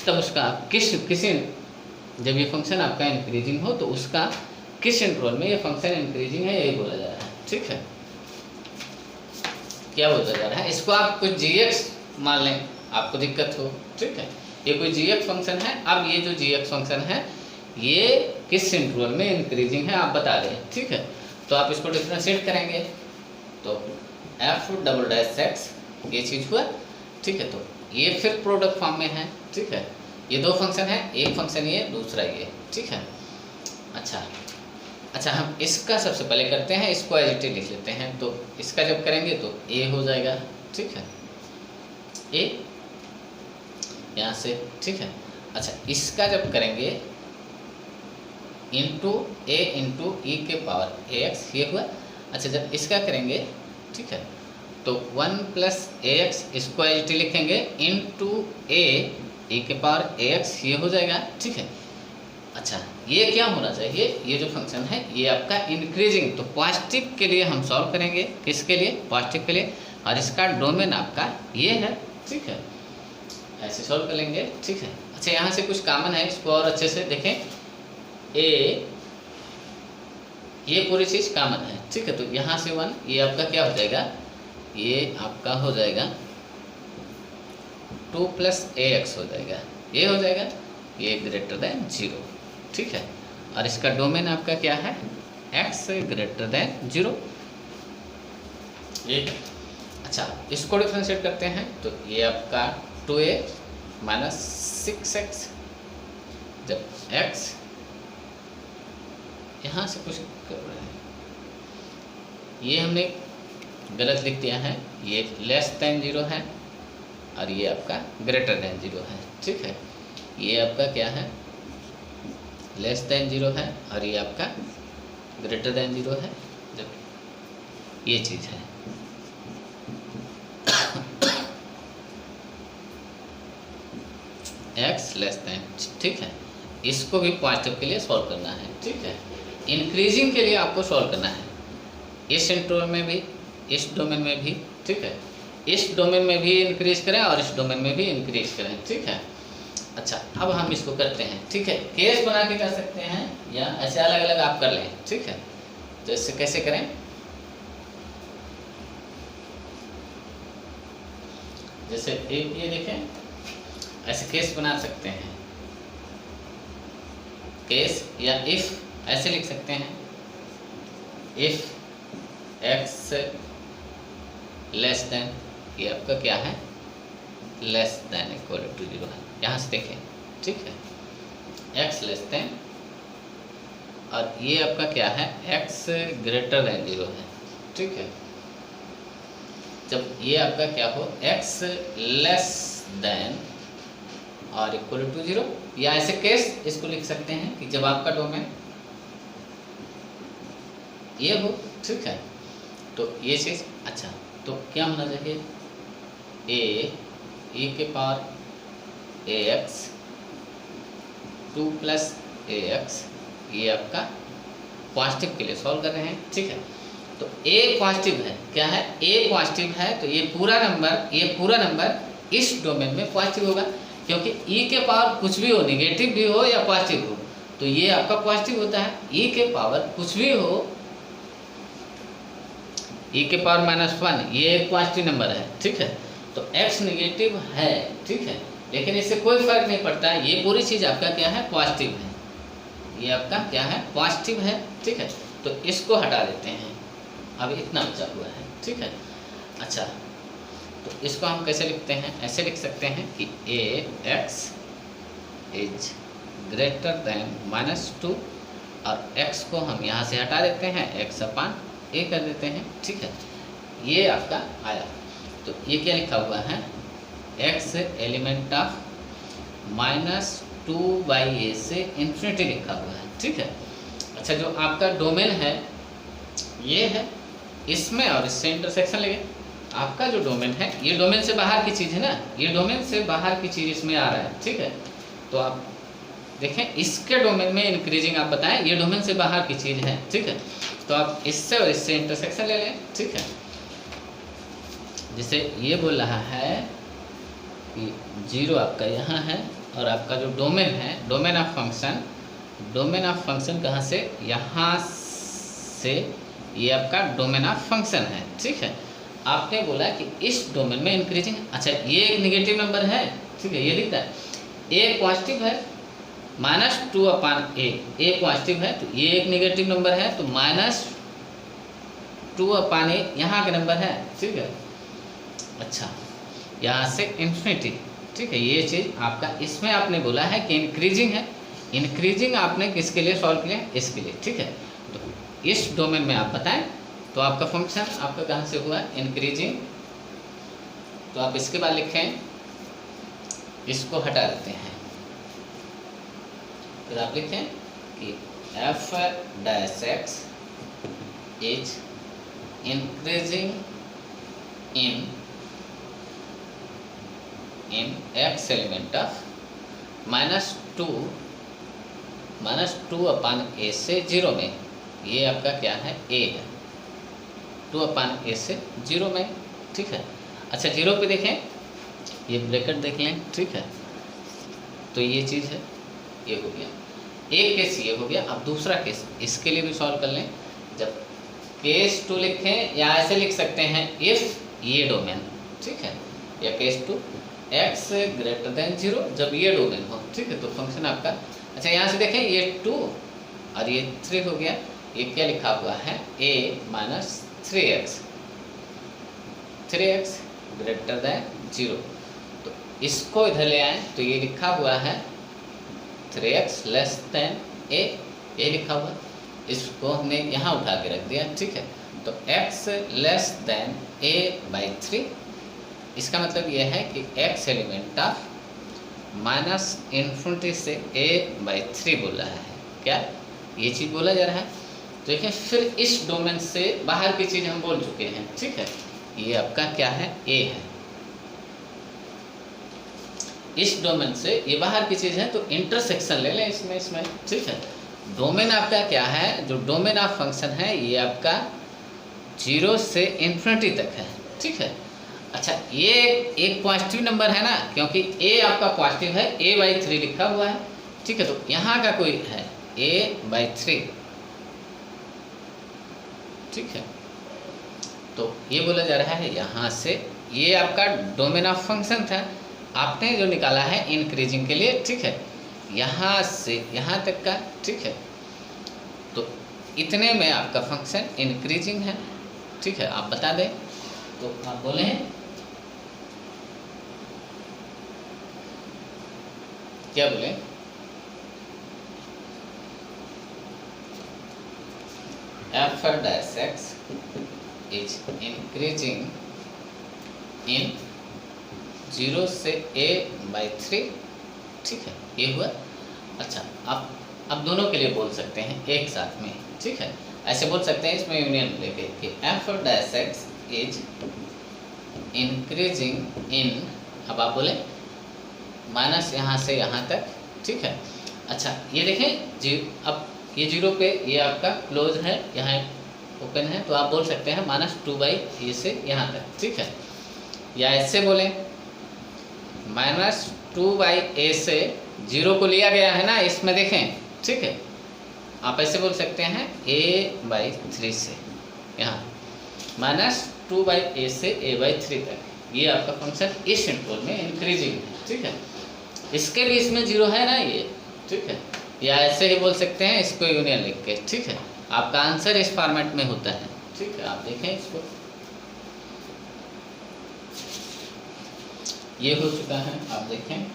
तब उसका किसी जब ये फंक्शन आपका इंक्रीजिंग हो तो उसका किस इंटरवल में ये फंक्शन इंक्रीजिंग है, यही बोला जा रहा है, ठीक है। क्या बोला जा रहा है, इसको आप कुछ gx मान लें, आपको दिक्कत हो, ठीक है। ये कोई gx फंक्शन है, अब ये जो gx फंक्शन है ये किस इंटरवल में इंक्रीजिंग है आप बता दें, ठीक है। तो आप इसको डिफरेंशिएट करेंगे तो f डबल डैश एक्स ये चीज़ हुआ, ठीक है। तो ये फिर प्रोडक्ट फॉर्म में है, ठीक है। ये दो फंक्शन है, एक फंक्शन ये दूसरा ये, ठीक है। अच्छा हम इसका सबसे पहले करते हैं, इसको एज इट इज लिख लेते हैं। तो इसका जब करेंगे तो a हो जाएगा, ठीक है, a यहाँ से, ठीक है। अच्छा इसका जब करेंगे इंटू a इंटू ई के पावर ax ये हुआ। अच्छा जब इसका करेंगे, ठीक है, तो 1 प्लस ax इसको एज इट इज लिखेंगे इंटू a ई के पावर ax ये हो जाएगा, ठीक है। अच्छा ये क्या होना चाहिए, ये जो फंक्शन है ये आपका इंक्रीजिंग, तो पॉजिटिव के लिए हम सॉल्व करेंगे, किसके लिए, पॉजिटिव के लिए, और इसका डोमेन आपका ये है, ठीक है। ऐसे सॉल्व कर लेंगे, ठीक है। अच्छा यहाँ से कुछ कॉमन है, इसको और अच्छे से देखें, ये पूरी चीज़ कॉमन है, ठीक है। तो यहाँ से 1 ये आपका क्या हो जाएगा, ये आपका हो जाएगा 2 प्लस ax हो जाएगा, ये हो जाएगा, ये ग्रेटर देन 0, ठीक है। और इसका डोमेन आपका क्या है, x ग्रेटर देन 0, ये। अच्छा इसको डिफ्रेंशिएट करते हैं तो ये आपका 2a माइनस 6x जब x यहाँ से कुछ कर रहे हैं, ये हमने गलत लिख दिया है, ये लेस देन 0 है और ये आपका ग्रेटर देन 0 है, ठीक है। ये आपका क्या है, लेस देन 0 है और ये आपका ग्रेटर देन 0 है, जब ये चीज़ है। x लेस देन, ठीक है। इसको भी पॉजिटिव के लिए सॉल्व करना है, ठीक है। इंक्रीजिंग के लिए आपको सॉल्व करना है, इस इंटरवल में भी, इस डोमेन में भी, ठीक है। इस डोमेन में भी इंक्रीज करें और इस डोमेन में भी इंक्रीज करें, ठीक है। अच्छा अब हम इसको करते हैं, ठीक है। केस बना के कर सकते हैं या ऐसे अलग अलग आप कर लें, ठीक है। तो इससे कैसे करें, जैसे एक ये देखें, ऐसे केस बना सकते हैं, केस या इफ ऐसे लिख सकते हैं, इफ x लेस देन, ये आपका क्या है, लेस देन इक्वल टू 0 है, यहाँ से देखें, ठीक है। x लेस देन और ये आपका क्या है, x ग्रेटर देन 0 है, ठीक है। जब ये आपका क्या हो, x लेस देन और इक्वल टू 0, या ऐसे केस इसको लिख सकते हैं कि जब आपका डोमेन ये हो, ठीक है। तो ये चीज़ अच्छा, तो क्या होना चाहिए, ए के पावर ए एक्स 2 प्लस ए एक्स, ये आपका पॉजिटिव के लिए सॉल्व कर रहे हैं, ठीक है। तो ए पॉजिटिव है, क्या है, ए पॉजिटिव है, तो ये पूरा नंबर इस डोमेन में पॉजिटिव होगा, क्योंकि ई के पावर कुछ भी हो, निगेटिव भी हो या पॉजिटिव हो, तो ये आपका पॉजिटिव होता है। ई के पावर कुछ भी हो, ई के पावर -1, ये एक पॉजिटिव नंबर है, ठीक है। तो एक्स निगेटिव है, ठीक है, लेकिन इससे कोई फर्क नहीं पड़ता, ये पूरी चीज़ आपका क्या है, पॉजिटिव है, ये आपका क्या है, पॉजिटिव है, ठीक है। तो इसको हटा देते हैं, अब इतना बचा हुआ है, ठीक है। अच्छा, तो इसको हम कैसे लिखते हैं, ऐसे लिख सकते हैं कि ए एक्स इज ग्रेटर देन -2, और x को हम यहाँ से हटा देते हैं, x/a कर देते हैं, ठीक है। ये आपका आया, तो ये क्या लिखा हुआ है, x एलिमेंट ऑफ -2/a से इन्फिनिटी लिखा हुआ है, ठीक है। अच्छा, जो आपका डोमेन है ये है, इसमें और इससे इंटरसेक्शन लगे, आपका जो डोमेन है ये डोमेन से बाहर की चीज़ है ना, ये डोमेन से बाहर की चीज़ इसमें आ रहा है, ठीक है। तो आप देखें, इसके डोमेन में इंक्रीजिंग आप बताएं, ये डोमेन से बाहर की चीज़ है, ठीक है। तो आप इससे और इससे इंटरसेक्शन ले लें, ठीक है। जैसे ये बोल रहा है कि 0 आपका यहाँ है, और आपका जो डोमेन है, डोमेन ऑफ फंक्शन कहाँ से, यहाँ से, ये आपका डोमेन ऑफ फंक्शन है, ठीक है। आपने बोला कि इस डोमेन में इंक्रीजिंग, अच्छा ये एक निगेटिव नंबर है, ठीक है, ये दिखता है, ए पॉजिटिव है, -2/a, ए पॉजिटिव है, तो ये एक निगेटिव नंबर है, तो -2/a यहाँ का नंबर है, ठीक है। अच्छा, यहाँ से इन्फिनिटी, ठीक है, ये चीज़ आपका, इसमें आपने बोला है कि इंक्रीजिंग है, इंक्रीजिंग आपने किसके लिए सॉल्व किया, इसके लिए, ठीक है। तो इस डोमेन में आप बताएं, तो आपका फंक्शन आपका कहाँ से हुआ, इंक्रीजिंग, तो आप इसके बाद लिखें, इसको हटा देते हैं, फिर आप लिखें कि f'(x) is increasing in x element of -2/a से 0 में, ये आपका क्या है, a है, 2/a से 0 में, ठीक है। अच्छा, 0 पे देखें, ये ब्रैकेट देख लें, ठीक है। तो ये चीज़ है, ये हो गया एक केस, ये हो गया। अब दूसरा केस, इसके लिए भी सॉल्व कर लें। जब केस 2 लिखें, या ऐसे लिख सकते हैं, इफ़ ये डोमेन, ठीक है, या केस 2 x ग्रेटर देन 0, जब ये डोमेन हो, ठीक है, तो फंक्शन आपका, अच्छा यहाँ से देखें, ये 2 और ये 3 हो गया, ये क्या लिखा हुआ है, a -3x, 3x greater than 0, तो इसको इधर ले आए, तो ये लिखा हुआ है 3x लेस देन a, ये लिखा हुआ, इसको हमने यहाँ उठा के रख दिया, ठीक है। तो x लेस देन a/3, इसका मतलब यह है कि x एलिमेंट ऑफ -इन्फिनिटी से a/3 बोल रहा है, क्या ये चीज़ बोला जा रहा है। तो देखिए, फिर इस डोमेन से बाहर की चीज़ हम बोल चुके हैं, ठीक है, ये आपका क्या है, a है, इस डोमेन से ये बाहर की चीज़ है, तो इंटरसेक्शन ले लें इसमें, ठीक है। डोमेन आपका क्या है, जो डोमेन ऑफ फंक्शन है, ये आपका 0 से इन्फिनिटी तक है, ठीक है। अच्छा, ये एक पॉजिटिव नंबर है ना, क्योंकि a आपका पॉजिटिव है, a/3 लिखा हुआ है, ठीक है। तो यहाँ का कोई है a/3, ठीक है। तो ये बोला जा रहा है यहाँ से, ये आपका डोमेन ऑफ फंक्शन था, आपने जो निकाला है इंक्रीजिंग के लिए, ठीक है, यहाँ से यहाँ तक का, ठीक है। तो इतने में आपका फंक्शन इंक्रीजिंग है, ठीक है, आप बता दें, तो आप बोले क्या बोले, f'(x) इज इंक्रीजिंग इन 0 से a/3, ठीक है, ये हुआ। अच्छा, आप अब दोनों के लिए बोल सकते हैं एक साथ में, ठीक है। ऐसे बोल सकते हैं इसमें यूनियन लेके कि F dash x is increasing in, अब आप बोले माइनस यहाँ से यहाँ तक, ठीक है। अच्छा ये देखें जी, अब ये 0 पे ये आपका क्लोज है, यहाँ ओपन है, तो आप बोल सकते हैं -2/a से यहाँ तक, ठीक है। या ऐसे बोलें -2/a से 0 को लिया गया है ना इसमें, देखें, ठीक है। आप ऐसे बोल सकते हैं a/3 से यहाँ -2/a से a/3 तक, ये आपका फंक्शन इस इंटरवल में इंक्रीजिंग है, ठीक है। इसके भी इसमें 0 है ना ये, ठीक है। या ऐसे ही बोल सकते हैं इसको यूनियन लिख के, ठीक है। आपका आंसर इस फॉर्मेट में होता है, ठीक है। आप देखें इसको, ये हो चुका है, आप देखें।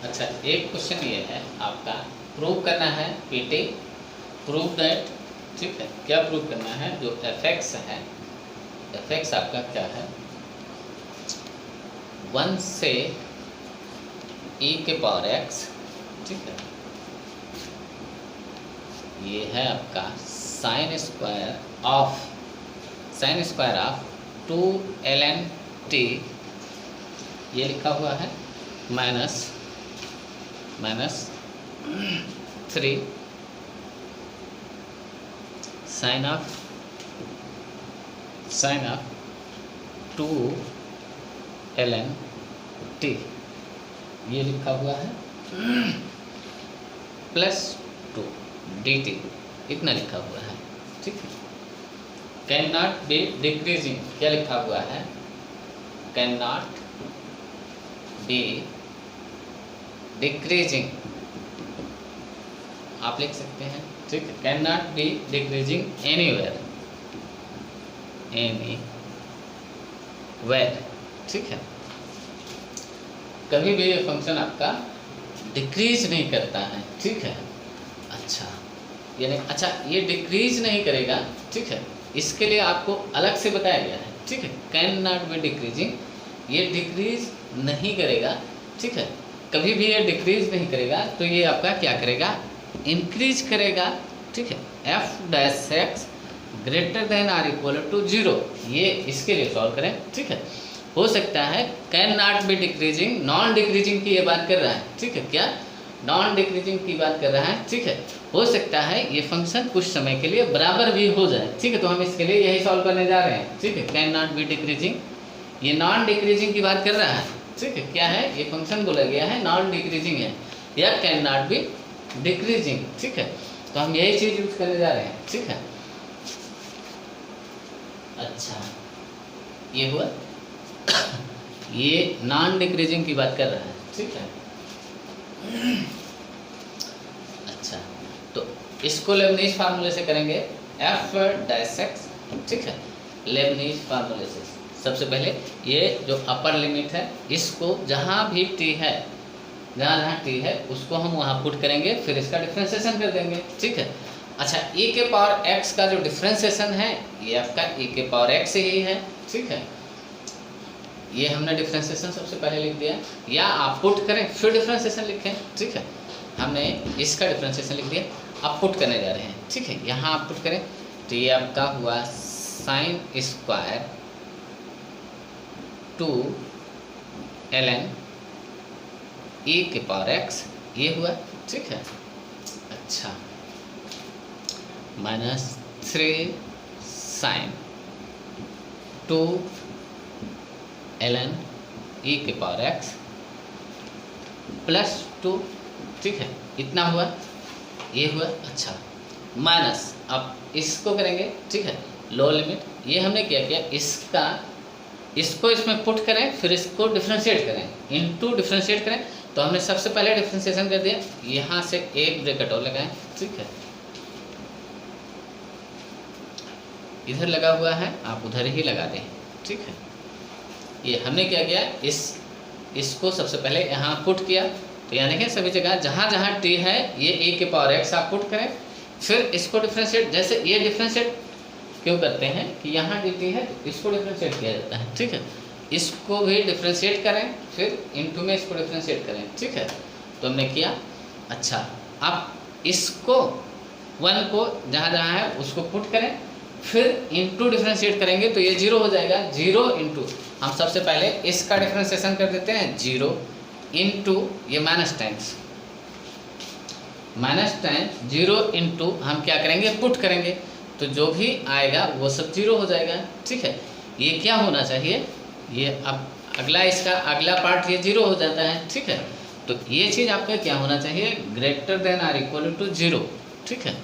अच्छा एक क्वेश्चन ये है आपका, प्रूव करना है पीटी, प्रूव दैट, ठीक है। क्या प्रूव करना है, जो एफ है, एफ आपका क्या है, 1 से e⁻x, ठीक है। ये है आपका sine square of 2ln t, ये लिखा हुआ है, minus 3 sign of 2ln t, ये लिखा हुआ है, +2 dt, इतना लिखा हुआ है, ठीक है। कैन नॉट बी डिक्रीजिंग, क्या लिखा हुआ है, कैन नॉट बी डिक्रीजिंग, आप लिख सकते हैं, ठीक है। Can not be decreasing anywhere, ठीक है। कभी भी ये फंक्शन आपका डिक्रीज नहीं करता है, ठीक है। अच्छा यानी अच्छा ये डिक्रीज नहीं करेगा, ठीक है। इसके लिए आपको अलग से बताया गया है, ठीक है। कैन नॉट बी डिक्रीजिंग, ये डिक्रीज नहीं करेगा, ठीक है। कभी भी ये डिक्रीज नहीं करेगा, तो ये आपका क्या करेगा, इंक्रीज करेगा, ठीक है। F dash X greater than or equal to 0, ये इसके लिए सॉल्व करें, ठीक है। हो सकता है can not be decreasing, non decreasing की ये बात कर रहा है, ठीक है। क्या नॉन डिक्रीजिंग की बात कर रहा है, ठीक है। हो सकता है ये फंक्शन कुछ समय के लिए बराबर भी हो जाए, ठीक है। तो हम इसके लिए यही सॉल्व करने जा रहे हैं, ठीक है। कैन नॉट बी डिक्रीजिंग, ये नॉन डिक्रीजिंग की बात कर रहा है, ठीक है। क्या है, ये फंक्शन बोला गया है नॉन डिक्रीजिंग है, या कैन नॉट बी डिक्रीजिंग, ठीक है। तो हम यही चीज़ यूज करने जा रहे हैं, ठीक है। अच्छा ये हुआ ये नॉन डिक्रीजिंग की बात कर रहा है, ठीक है। अच्छा तो इसको लेबनीज फार्मूले से करेंगे, एफ डैश एक्स, ठीक है। लेबनीज फार्मूले से सबसे पहले ये जो अपर लिमिट है, इसको जहाँ भी टी है, जहाँ टी है उसको हम वहाँ पुट करेंगे, फिर इसका डिफ्रेंसिएशन कर देंगे, ठीक है। अच्छा e⁻x का जो डिफ्रेंसिएशन है ये आपका e⁻x ही है, ठीक है। ये हमने डिफ्रेंसिएशन सबसे पहले लिख दिया, या आप पुट करें फिर डिफ्रेंसिएशन लिखें, ठीक है। हमने इसका डिफ्रेंसिएशन लिख दिया, अब पुट करने जा रहे हैं, ठीक है। यहाँ आप पुट करें तो ये आपका हुआ साइन स्क्वायर 2ln e⁻x, ये हुआ, ठीक है। अच्छा -3 साइन 2ln e⁻x +2, ठीक है। इतना हुआ, ये हुआ। अच्छा माइनस, अब इसको करेंगे, ठीक है। लो लिमिट, ये हमने क्या किया, इसका इसको इसमें पुट करें, फिर इसको डिफ्रेंशिएट करें, इनटू डिफ्रेंशिएट करें। तो हमने सबसे पहले डिफ्रेंशिएशन कर दिया, यहाँ से एक ब्रैकेट और लगाएं, ठीक है, इधर लगा हुआ है, आप उधर ही लगा दें, ठीक है। ये हमने क्या किया, इसको सबसे पहले यहाँ पुट किया, तो यहाँ देखें सभी जगह जहाँ जहाँ टी है ये e के पावर x आप पुट करें, फिर इसको डिफ्रेंशिएट, जैसे ये डिफ्रेंशिएट क्यों करते हैं कि यहाँ dt है तो इसको डिफ्रेंशिएट किया जाता है, ठीक है। इसको भी डिफ्रेंशिएट करें, फिर इनटू में इसको डिफ्रेंशिएट करें, ठीक है। तो हमने किया। अच्छा, अब इसको 1 को जहाँ जहाँ है उसको पुट करें, फिर इनटू डिफ्रेंशिएट करेंगे तो ये 0 हो जाएगा। 0 इंटू, हम सबसे पहले इसका डिफ्रेंशिएशन कर देते हैं, 0 इंटू ये माइनस टाइम्स 0 इंटू हम क्या करेंगे, पुट करेंगे, तो जो भी आएगा वो सब 0 हो जाएगा, ठीक है। ये क्या होना चाहिए, ये अब अगला इसका अगला पार्ट ये 0 हो जाता है, ठीक है। तो ये चीज़ आपका क्या होना चाहिए, greater than or equal to 0, ठीक है।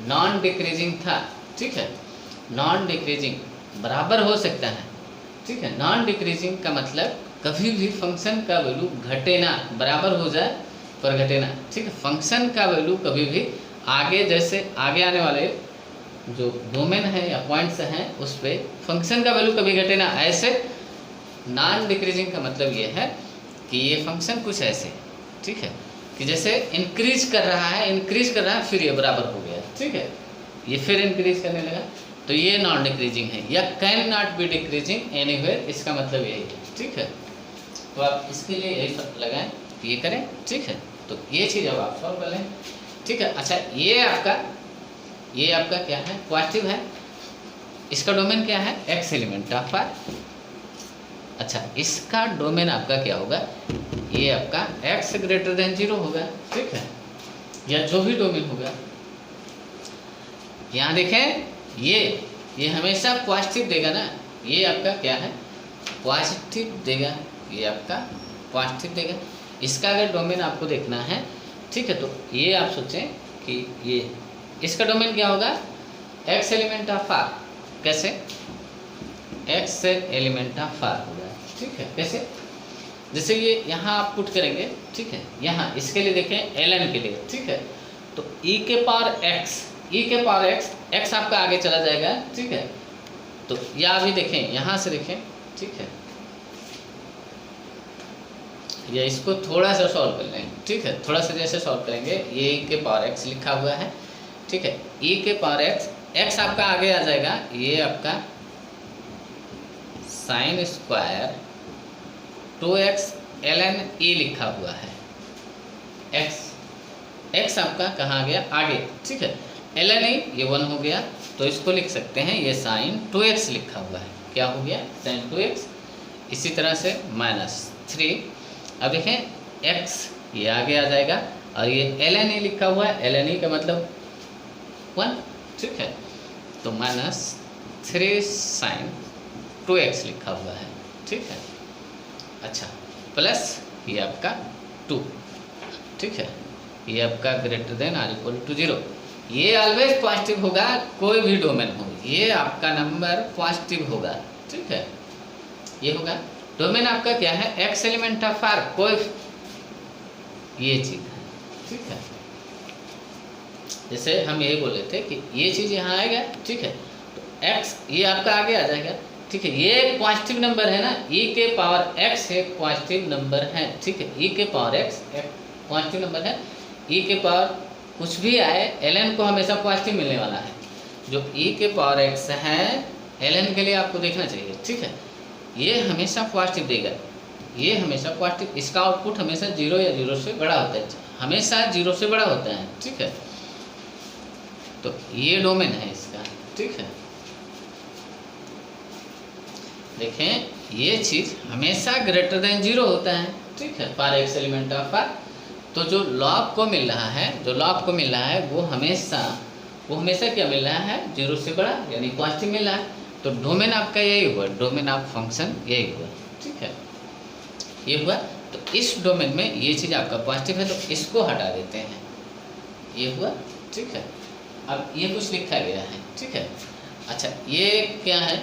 नॉन डिक्रीजिंग था, ठीक है, नॉन डिक्रीजिंग बराबर हो सकता है, ठीक है। नॉन डिक्रीजिंग का मतलब कभी भी फंक्शन का वैल्यू घटे ना, बराबर हो जाए पर घटे ना, ठीक है। फंक्शन का वैल्यू कभी भी आगे, जैसे आगे आने वाले जो डोमेन है या पॉइंट्स हैं उस पर फंक्शन का वैल्यू कभी घटे ना, ऐसे नॉन डिक्रीजिंग का मतलब ये है कि ये फंक्शन कुछ ऐसे, ठीक है, कि जैसे इंक्रीज कर रहा है, फिर ये बराबर हो गया, ठीक है, ये फिर इंक्रीज करने लगा, तो ये नॉन डिक्रीजिंग है, या can not be decreasing anywhere, इसका मतलब यही है, ठीक है। तो आप इसके लिए यही सब लगाएं, ये करें, ठीक है। तो ये चीज़ अब आप सॉल्व कर लें, ठीक है। अच्छा, ये आपका क्या है, पॉजिटिव है, इसका डोमेन क्या है, x एलिमेंट ऑफ r। अच्छा, इसका डोमेन आपका क्या होगा, ये आपका x ग्रेटर देन 0 होगा, ठीक है, या जो भी डोमेन होगा। यहाँ देखें, ये हमेशा पॉजिटिव देगा ना, ये आपका क्या है, पॉजिटिव देगा, ये आपका पॉजिटिव देगा। इसका अगर डोमेन आपको देखना है, ठीक है, तो ये आप सोचें कि ये इसका डोमेन क्या होगा, x एलिमेंट ऑफ r, कैसे, x एलिमेंट ऑफ r होगा, ठीक है। कैसे, जैसे ये यहाँ आप पुट करेंगे, ठीक है, यहाँ इसके लिए देखें ln के लिए, ठीक है, तो e के पावर x आपका आगे चला जाएगा, ठीक है। तो या अभी देखें, यहाँ से देखें, ठीक है, या इसको थोड़ा सा सॉल्व कर लें, ठीक है, थोड़ा सा जैसे सॉल्व करेंगे, ये e के पावर x लिखा हुआ है, ठीक है, e के पावर x आपका आगे आ जाएगा, ये आपका sine square 2x ln e लिखा हुआ है, x आपका कहाँ आ गया, आगे, ठीक है, ln e ये 1 हो गया, तो इसको लिख सकते हैं, ये साइन 2x लिखा हुआ है, क्या हो गया, साइन 2x। इसी तरह से -3, अब देखें x ये आगे आ जाएगा, और ये ln e लिखा हुआ है, ln e का मतलब 1, ठीक है, तो -3 साइन 2x लिखा हुआ है, ठीक है। अच्छा, प्लस ये आपका 2, ठीक है, ये आपका greater than or equal to 0। ये ऑलवेज पॉजिटिव होगा, कोई भी डोमेन हो, ये आपका नंबर पॉजिटिव होगा, ठीक है, ये होगा। डोमेन आपका क्या है, x एलिमेंट ऑफ r, कोई ये चीज़ है, ठीक है। जैसे हम यही बोल रहे थे कि ये चीज़ यहाँ आएगा, ठीक है, तो x ये आपका आगे आ जाएगा, ठीक है। ये एक पॉजिटिव नंबर है ना, e के पावर x एक पॉजिटिव नंबर है, ठीक है, e के पावर x एक पॉजिटिव नंबर है। e के पावर कुछ भी आए, ln को हमेशा पॉजिटिव मिलने वाला है, जो e के पावर x है ln के लिए आपको देखना चाहिए, ठीक है, ये हमेशा पॉजिटिव देगा, ये हमेशा पॉजिटिव, इसका आउटपुट हमेशा 0 या 0 से बड़ा होता है, हमेशा 0 से बड़ा होता है, ठीक है। तो ये डोमेन है इसका, ठीक है। देखें, ये चीज़ हमेशा ग्रेटर देन 0 होता है, ठीक है, for x element of r। तो जो लॉग को मिल रहा है, वो हमेशा क्या मिल रहा है, 0 से बड़ा, यानी पॉजिटिव मिल रहा है। तो डोमेन आपका यही हुआ, डोमेन ऑफ फंक्शन यही हुआ, ठीक है, ये हुआ। तो इस डोमेन में ये चीज़ आपका पॉजिटिव है, तो इसको हटा देते हैं, ये हुआ, ठीक है। अब ये कुछ लिखा गया है, ठीक है। अच्छा, ये क्या है,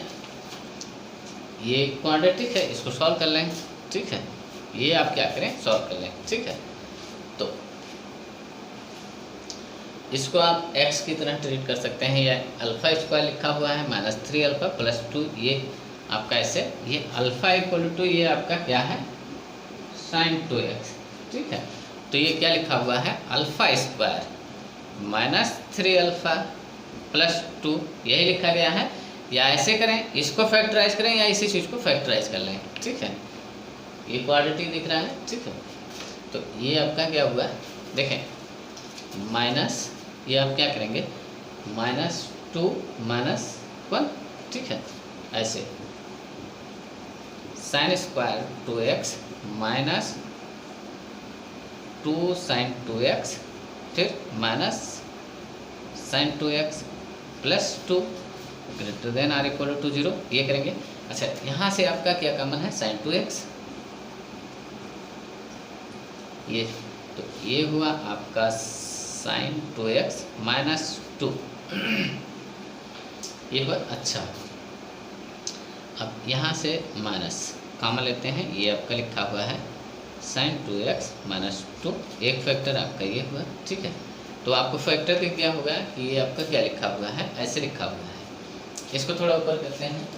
ये क्वाड्रेटिक है, इसको सॉल्व कर लें, ठीक है। ये आप क्या करें, सॉल्व कर लें, ठीक है। तो इसको आप x की तरह ट्रीट कर सकते हैं, या अल्फा स्क्वायर लिखा हुआ है -3 अल्फा प्लस 2, ये आपका ऐसे, ये अल्फा इक्वल टू ये आपका क्या है sin 2x, ठीक है। तो ये क्या लिखा हुआ है, अल्फा स्क्वायर -3 अल्फा प्लस 2, यही लिखा गया है। या ऐसे करें, इसको फैक्टराइज करें, या इसी चीज़ को फैक्टराइज कर लें, ठीक है। ये क्वाड्रेटिक दिख रहा है, ठीक है। तो ये आपका क्या हुआ, देखें माइनस, ये आप क्या करेंगे -2 -1, ठीक है। ऐसे sin square 2x minus 2 sin 2x, फिर minus sin 2x plus 2 greater than or equal to 0, ये करेंगे। अच्छा, यहाँ से आपका क्या कॉमन है, sin 2x, ये तो ये हुआ आपका sin 2x -2, ये हुआ। अच्छा, अब यहाँ से माइनस कॉमन लेते हैं, ये आपका लिखा हुआ है sin 2x -2, एक फैक्टर आपका ये हुआ, ठीक है। तो आपको फैक्टर का क्या होगा कि ये आपका क्या लिखा हुआ है, ऐसे लिखा हुआ है। इसको थोड़ा ऊपर करते हैं,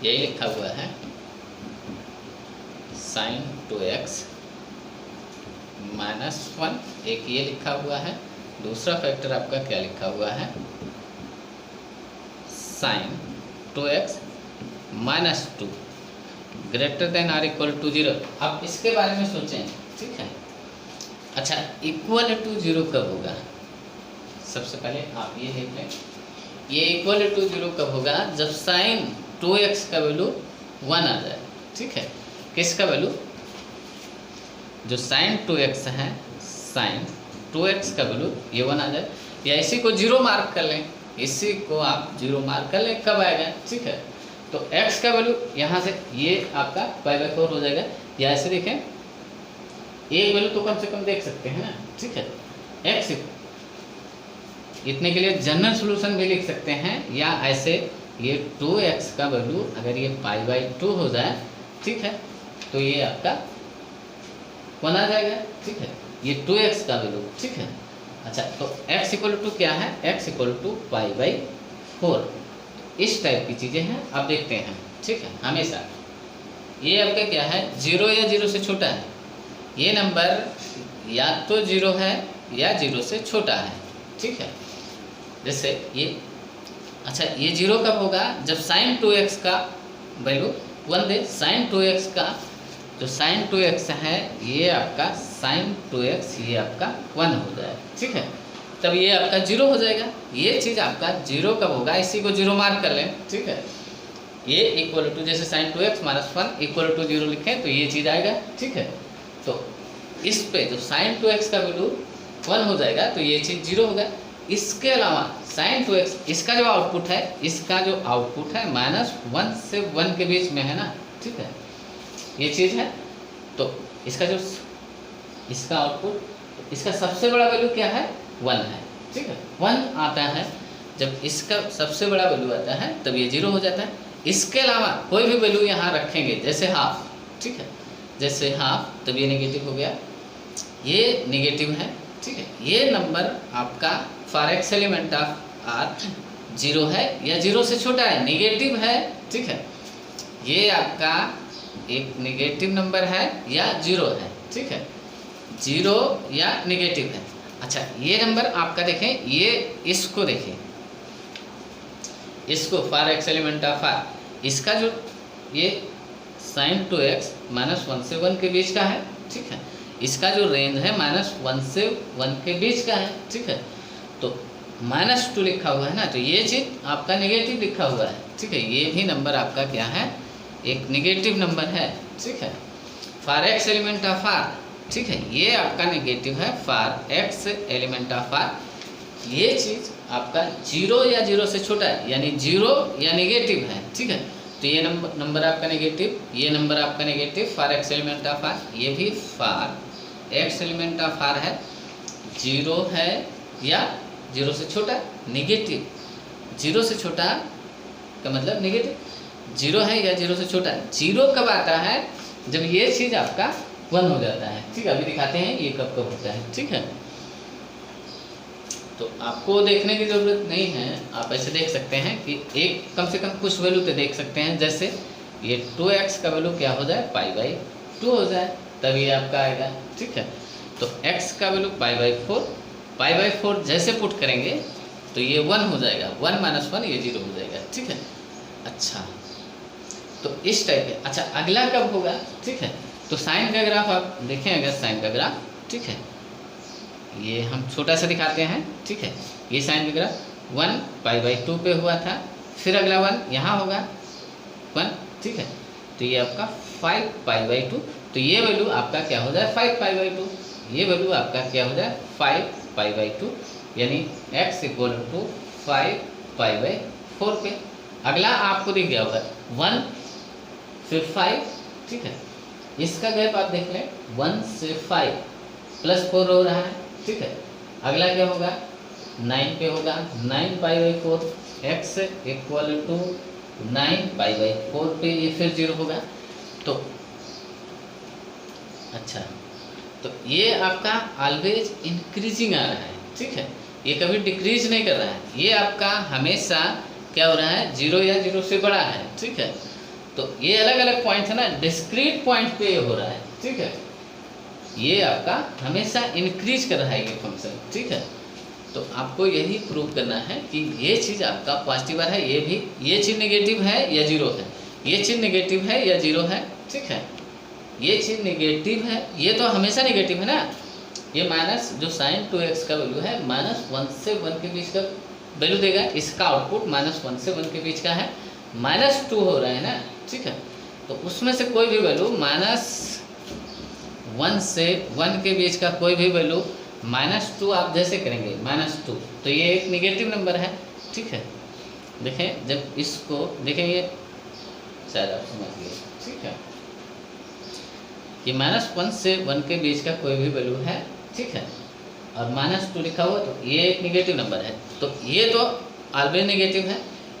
यही लिखा हुआ है sin 2x -1, एक ये लिखा हुआ है। दूसरा फैक्टर आपका क्या लिखा हुआ है, sin 2x -2 greater than or equal to 0। अब इसके बारे में सोचें, ठीक है। अच्छा, इक्वल टू 0 कब होगा, सबसे पहले आप ये देख लें, ये इक्वल टू 0 कब होगा, जब sin 2x का वैल्यू 1 आ जाए, ठीक है। किसका वैल्यू, जो sin 2x है, sin 2x का वैल्यू ये 1 आ जाए, या इसी को 0 मार्क कर लें, इसी को आप 0 मार्क कर लें, कब आएगा, ठीक है। तो x का वैल्यू यहाँ से ये आपका π/4 हो जाएगा, या ऐसे देखें, एक वैल्यू तो कम से कम देख सकते हैं ना, ठीक है। x इतने के लिए जनरल सॉल्यूशन भी लिख सकते हैं, या ऐसे ये 2x का वैल्यू अगर ये π/2 हो जाए, ठीक है, तो ये आपका 1 आ जाएगा, ठीक है। ये 2x का वैल्यू, ठीक है। अच्छा, तो x इक्वल टू क्या है, x इक्वल टू π/4, इस टाइप की चीज़ें हैं। अब देखते हैं, ठीक है। हमेशा ये आपका क्या है, 0 या 0 से छोटा है, ये नंबर या तो 0 है या 0 से छोटा है, ठीक है। जैसे ये, अच्छा, ये 0 कब होगा, जब sin 2x का वैल्यू 1 दे, sin 2x का जो sin 2x है, ये आपका sin 2x ये आपका 1 हो जाए, ठीक है। तब ये आपका 0 हो जाएगा। ये चीज़ आपका 0 कब होगा, इसी को 0 मार्क कर लें, ठीक है। ये इक्वल टू, जैसे sin 2x -1 इक्वल टू 0 लिखें तो ये चीज़ आएगा, ठीक है। तो इस पे जो sin 2x का वैल्यू 1 हो जाएगा, तो ये चीज़ 0 होगा। इसके अलावा sin 2x, इसका जो आउटपुट है, इसका जो आउटपुट है -1 से 1 के बीच में है ना, ठीक है, ये चीज़ है। तो इसका जो, इसका आउटपुट, इसका सबसे बड़ा वैल्यू क्या है, 1 है, ठीक है। 1 आता है, जब इसका सबसे बड़ा वैल्यू आता है तब ये 0 हो जाता है। इसके अलावा कोई भी वैल्यू यहाँ रखेंगे, जैसे हाफ, ठीक है, जैसे हाफ, तब ये नेगेटिव हो गया, ये नेगेटिव है, ठीक है। ये नंबर आपका for X element of R 0 है या 0 से छोटा है, नेगेटिव है, ठीक है। ये आपका एक नेगेटिव नंबर है या 0 है, ठीक है, 0 या नेगेटिव है। अच्छा, ये नंबर आपका देखें, ये इसको देखें, इसको for X element of R, इसका जो ये sin 2x -1 से 1 के बीच का है, ठीक है। इसका जो रेंज है -1 से 1 के बीच का है, ठीक है। तो -2 लिखा हुआ है ना, तो ये चीज़ आपका नेगेटिव लिखा हुआ है, ठीक है। ये भी नंबर आपका क्या है, एक नेगेटिव नंबर है, ठीक है, for X element of R, ठीक है। ये आपका नेगेटिव है for X element of R. ये चीज़ आपका 0 या 0 से छोटा है, यानी 0 या नेगेटिव है, ठीक है। तो ये नंबर आपका नेगेटिव, ये नंबर आपका negative for X element of R, ये भी for X element of R है, जीरो है या जीरो से छोटा, निगेटिव, जीरो से छोटा का मतलब निगेटिव, जीरो है या जीरो से छोटा। जीरो कब आता है, जब ये चीज़ आपका 1 हो जाता है। ठीक है, अभी दिखाते हैं ये कब कब होता है। ठीक है, तो आपको देखने की ज़रूरत नहीं है, आप ऐसे देख सकते हैं कि एक कम से कम कुछ वैल्यू तो देख सकते हैं, जैसे ये 2x का वैल्यू क्या हो जाए, π/2 हो जाए, तब ये आपका आएगा। ठीक है, तो x का वैल्यू π/4 जैसे पुट करेंगे तो ये 1 हो जाएगा, 1 - 1 ये 0 हो जाएगा। ठीक है, अच्छा तो इस टाइप के। अच्छा अगला कब होगा, ठीक है, तो साइन का ग्राफ आप देखें, अगर साइन का ग्राफ, ठीक है, ये हम छोटा सा दिखाते हैं। ठीक है, ये साइन का ग्राफ 1 π/2 पे हुआ था, फिर अगला 1 यहाँ होगा 1। ठीक है, तो ये आपका 5 π/2, तो ये वैल्यू आपका क्या हो जाए 5 π/2, ये वैल्यू आपका क्या हो जाए 5 π/2, यानी x = 5 π/4 पे। अगला आपको दिख गया होगा 1 फिर 5। ठीक है, इसका गैप आप देख लें, 1 से 5 +4 हो रहा है। ठीक है, अगला क्या होगा 9 पे होगा, 9 π/4, x = 9 π/4 पे ये फिर 0 होगा। तो अच्छा, तो ये आपका ऑलवेज इंक्रीजिंग आ रहा है। ठीक है, ये कभी डिक्रीज नहीं कर रहा है, ये आपका हमेशा क्या हो रहा है 0 या 0 से बड़ा है। ठीक है, तो ये अलग अलग पॉइंट है ना, डिस्क्रीट पॉइंट पे ये हो रहा है। ठीक है, ये आपका हमेशा इंक्रीज कर रहा है ये फंक्शन। ठीक है, तो आपको यही प्रूव करना है कि ये चीज़ आपका पॉजिटिव है, ये भी, ये चीज़ नेगेटिव है या 0 है, ये चीज़ नेगेटिव है या 0 है। ठीक है, ये चीज़ नेगेटिव है, ये तो हमेशा नेगेटिव है ना, ये माइनस जो साइन 2x का वैल्यू है -1 से 1 के बीच का वैल्यू देगा, इसका आउटपुट -1 से 1 के बीच का है, -2 हो रहा है ना। ठीक है, तो उसमें से कोई भी वैल्यू -1 से 1 के बीच का कोई भी वैल्यू -2 आप जैसे करेंगे -2, तो ये एक निगेटिव नंबर है। ठीक है, देखें जब इसको देखें, ये शायद आप समझ गए। ठीक है, ये -1 से 1 के बीच का कोई भी वैल्यू है। ठीक है, और -2 लिखा हुआ, तो ये एक निगेटिव नंबर है, तो ये तो ऑलवेज नेगेटिव है,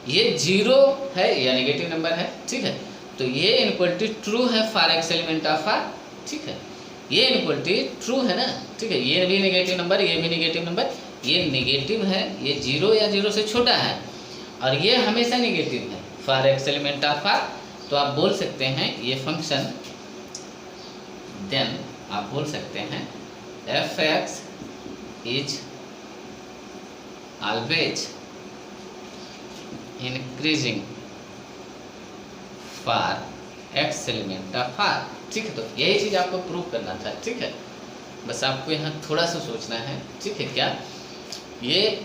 ये 0 है या नेगेटिव नंबर है। ठीक है, तो ये इनक्वलिटी ट्रू है for X element of R. ठीक है, ये इनक्वलिटी ट्रू है ना। ठीक है, ये भी नेगेटिव नंबर, ये भी नेगेटिव नंबर, ये नेगेटिव है, ये 0 या 0 से छोटा है, और ये हमेशा नेगेटिव है for X element of R. तो आप बोल सकते हैं ये फंक्शन, देन आप बोल सकते हैं f(x) is always increasing for X element of R. ठीक है, तो यही चीज़ आपको प्रूव करना था। ठीक है, बस आपको यहाँ थोड़ा सा सोचना है। ठीक है, क्या ये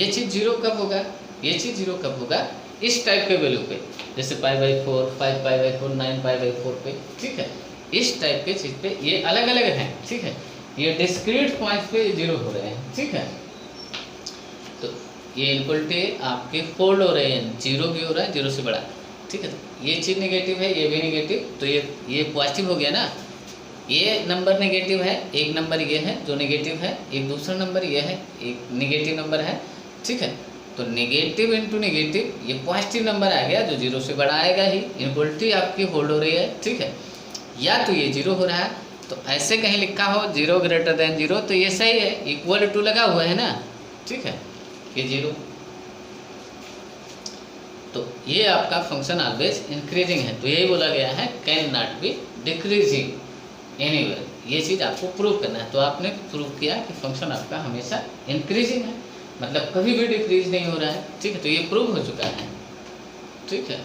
चीज़ 0 कब होगा, ये चीज़ 0 कब होगा, इस टाइप के वैल्यू पे, जैसे π/4, 5 π/4, 9 π/4 पे। ठीक है, इस टाइप के चीज़ पे ये अलग अलग हैं। ठीक है, ये डिस्क्रीट पॉइंट पे 0 हो रहे हैं। ठीक है, तो ये इनक्वलिटी आपके फोल्ड हो रहे हैं, 0 भी हो रहा है 0 से बड़ा। ठीक है, तो ये चीज़ नेगेटिव है, ये भी नेगेटिव, तो ये पॉजिटिव हो गया ना। ये नंबर नेगेटिव है, एक नंबर ये है जो नेगेटिव है, एक दूसरा नंबर ये है, एक नेगेटिव नंबर है। ठीक है, तो नेगेटिव इंटू नेगेटिव, ये पॉजिटिव नंबर आ गया जो 0 से बड़ा आएगा ही, इनक्वलिटी आपकी होल्ड हो रही है। ठीक है, या तो ये 0 हो रहा है, तो ऐसे कहीं लिखा हो 0 > 0, तो ये सही है, इक्वल टू लगा हुआ है ना। ठीक है, ये 0, तो ये आपका फंक्शन ऑलवेज इंक्रीजिंग है, तो यही बोला गया है can not be decreasing anywhere. ये चीज़ आपको प्रूव करना है, तो आपने प्रूव किया कि फंक्शन आपका हमेशा इंक्रीजिंग है, मतलब कभी भी डिक्रीज नहीं हो रहा है। ठीक है, तो ये प्रूव हो चुका है। ठीक है,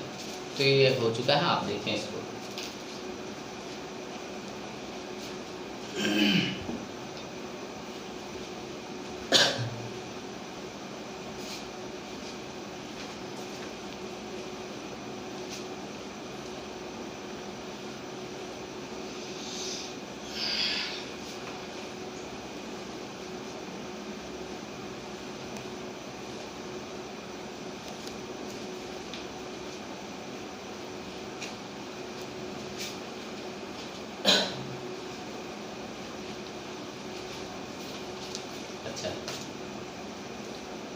तो ये हो चुका है, आप देखें इसको। अच्छा,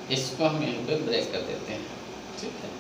इसको हम इन पे ब्रेक कर देते हैं, ठीक है।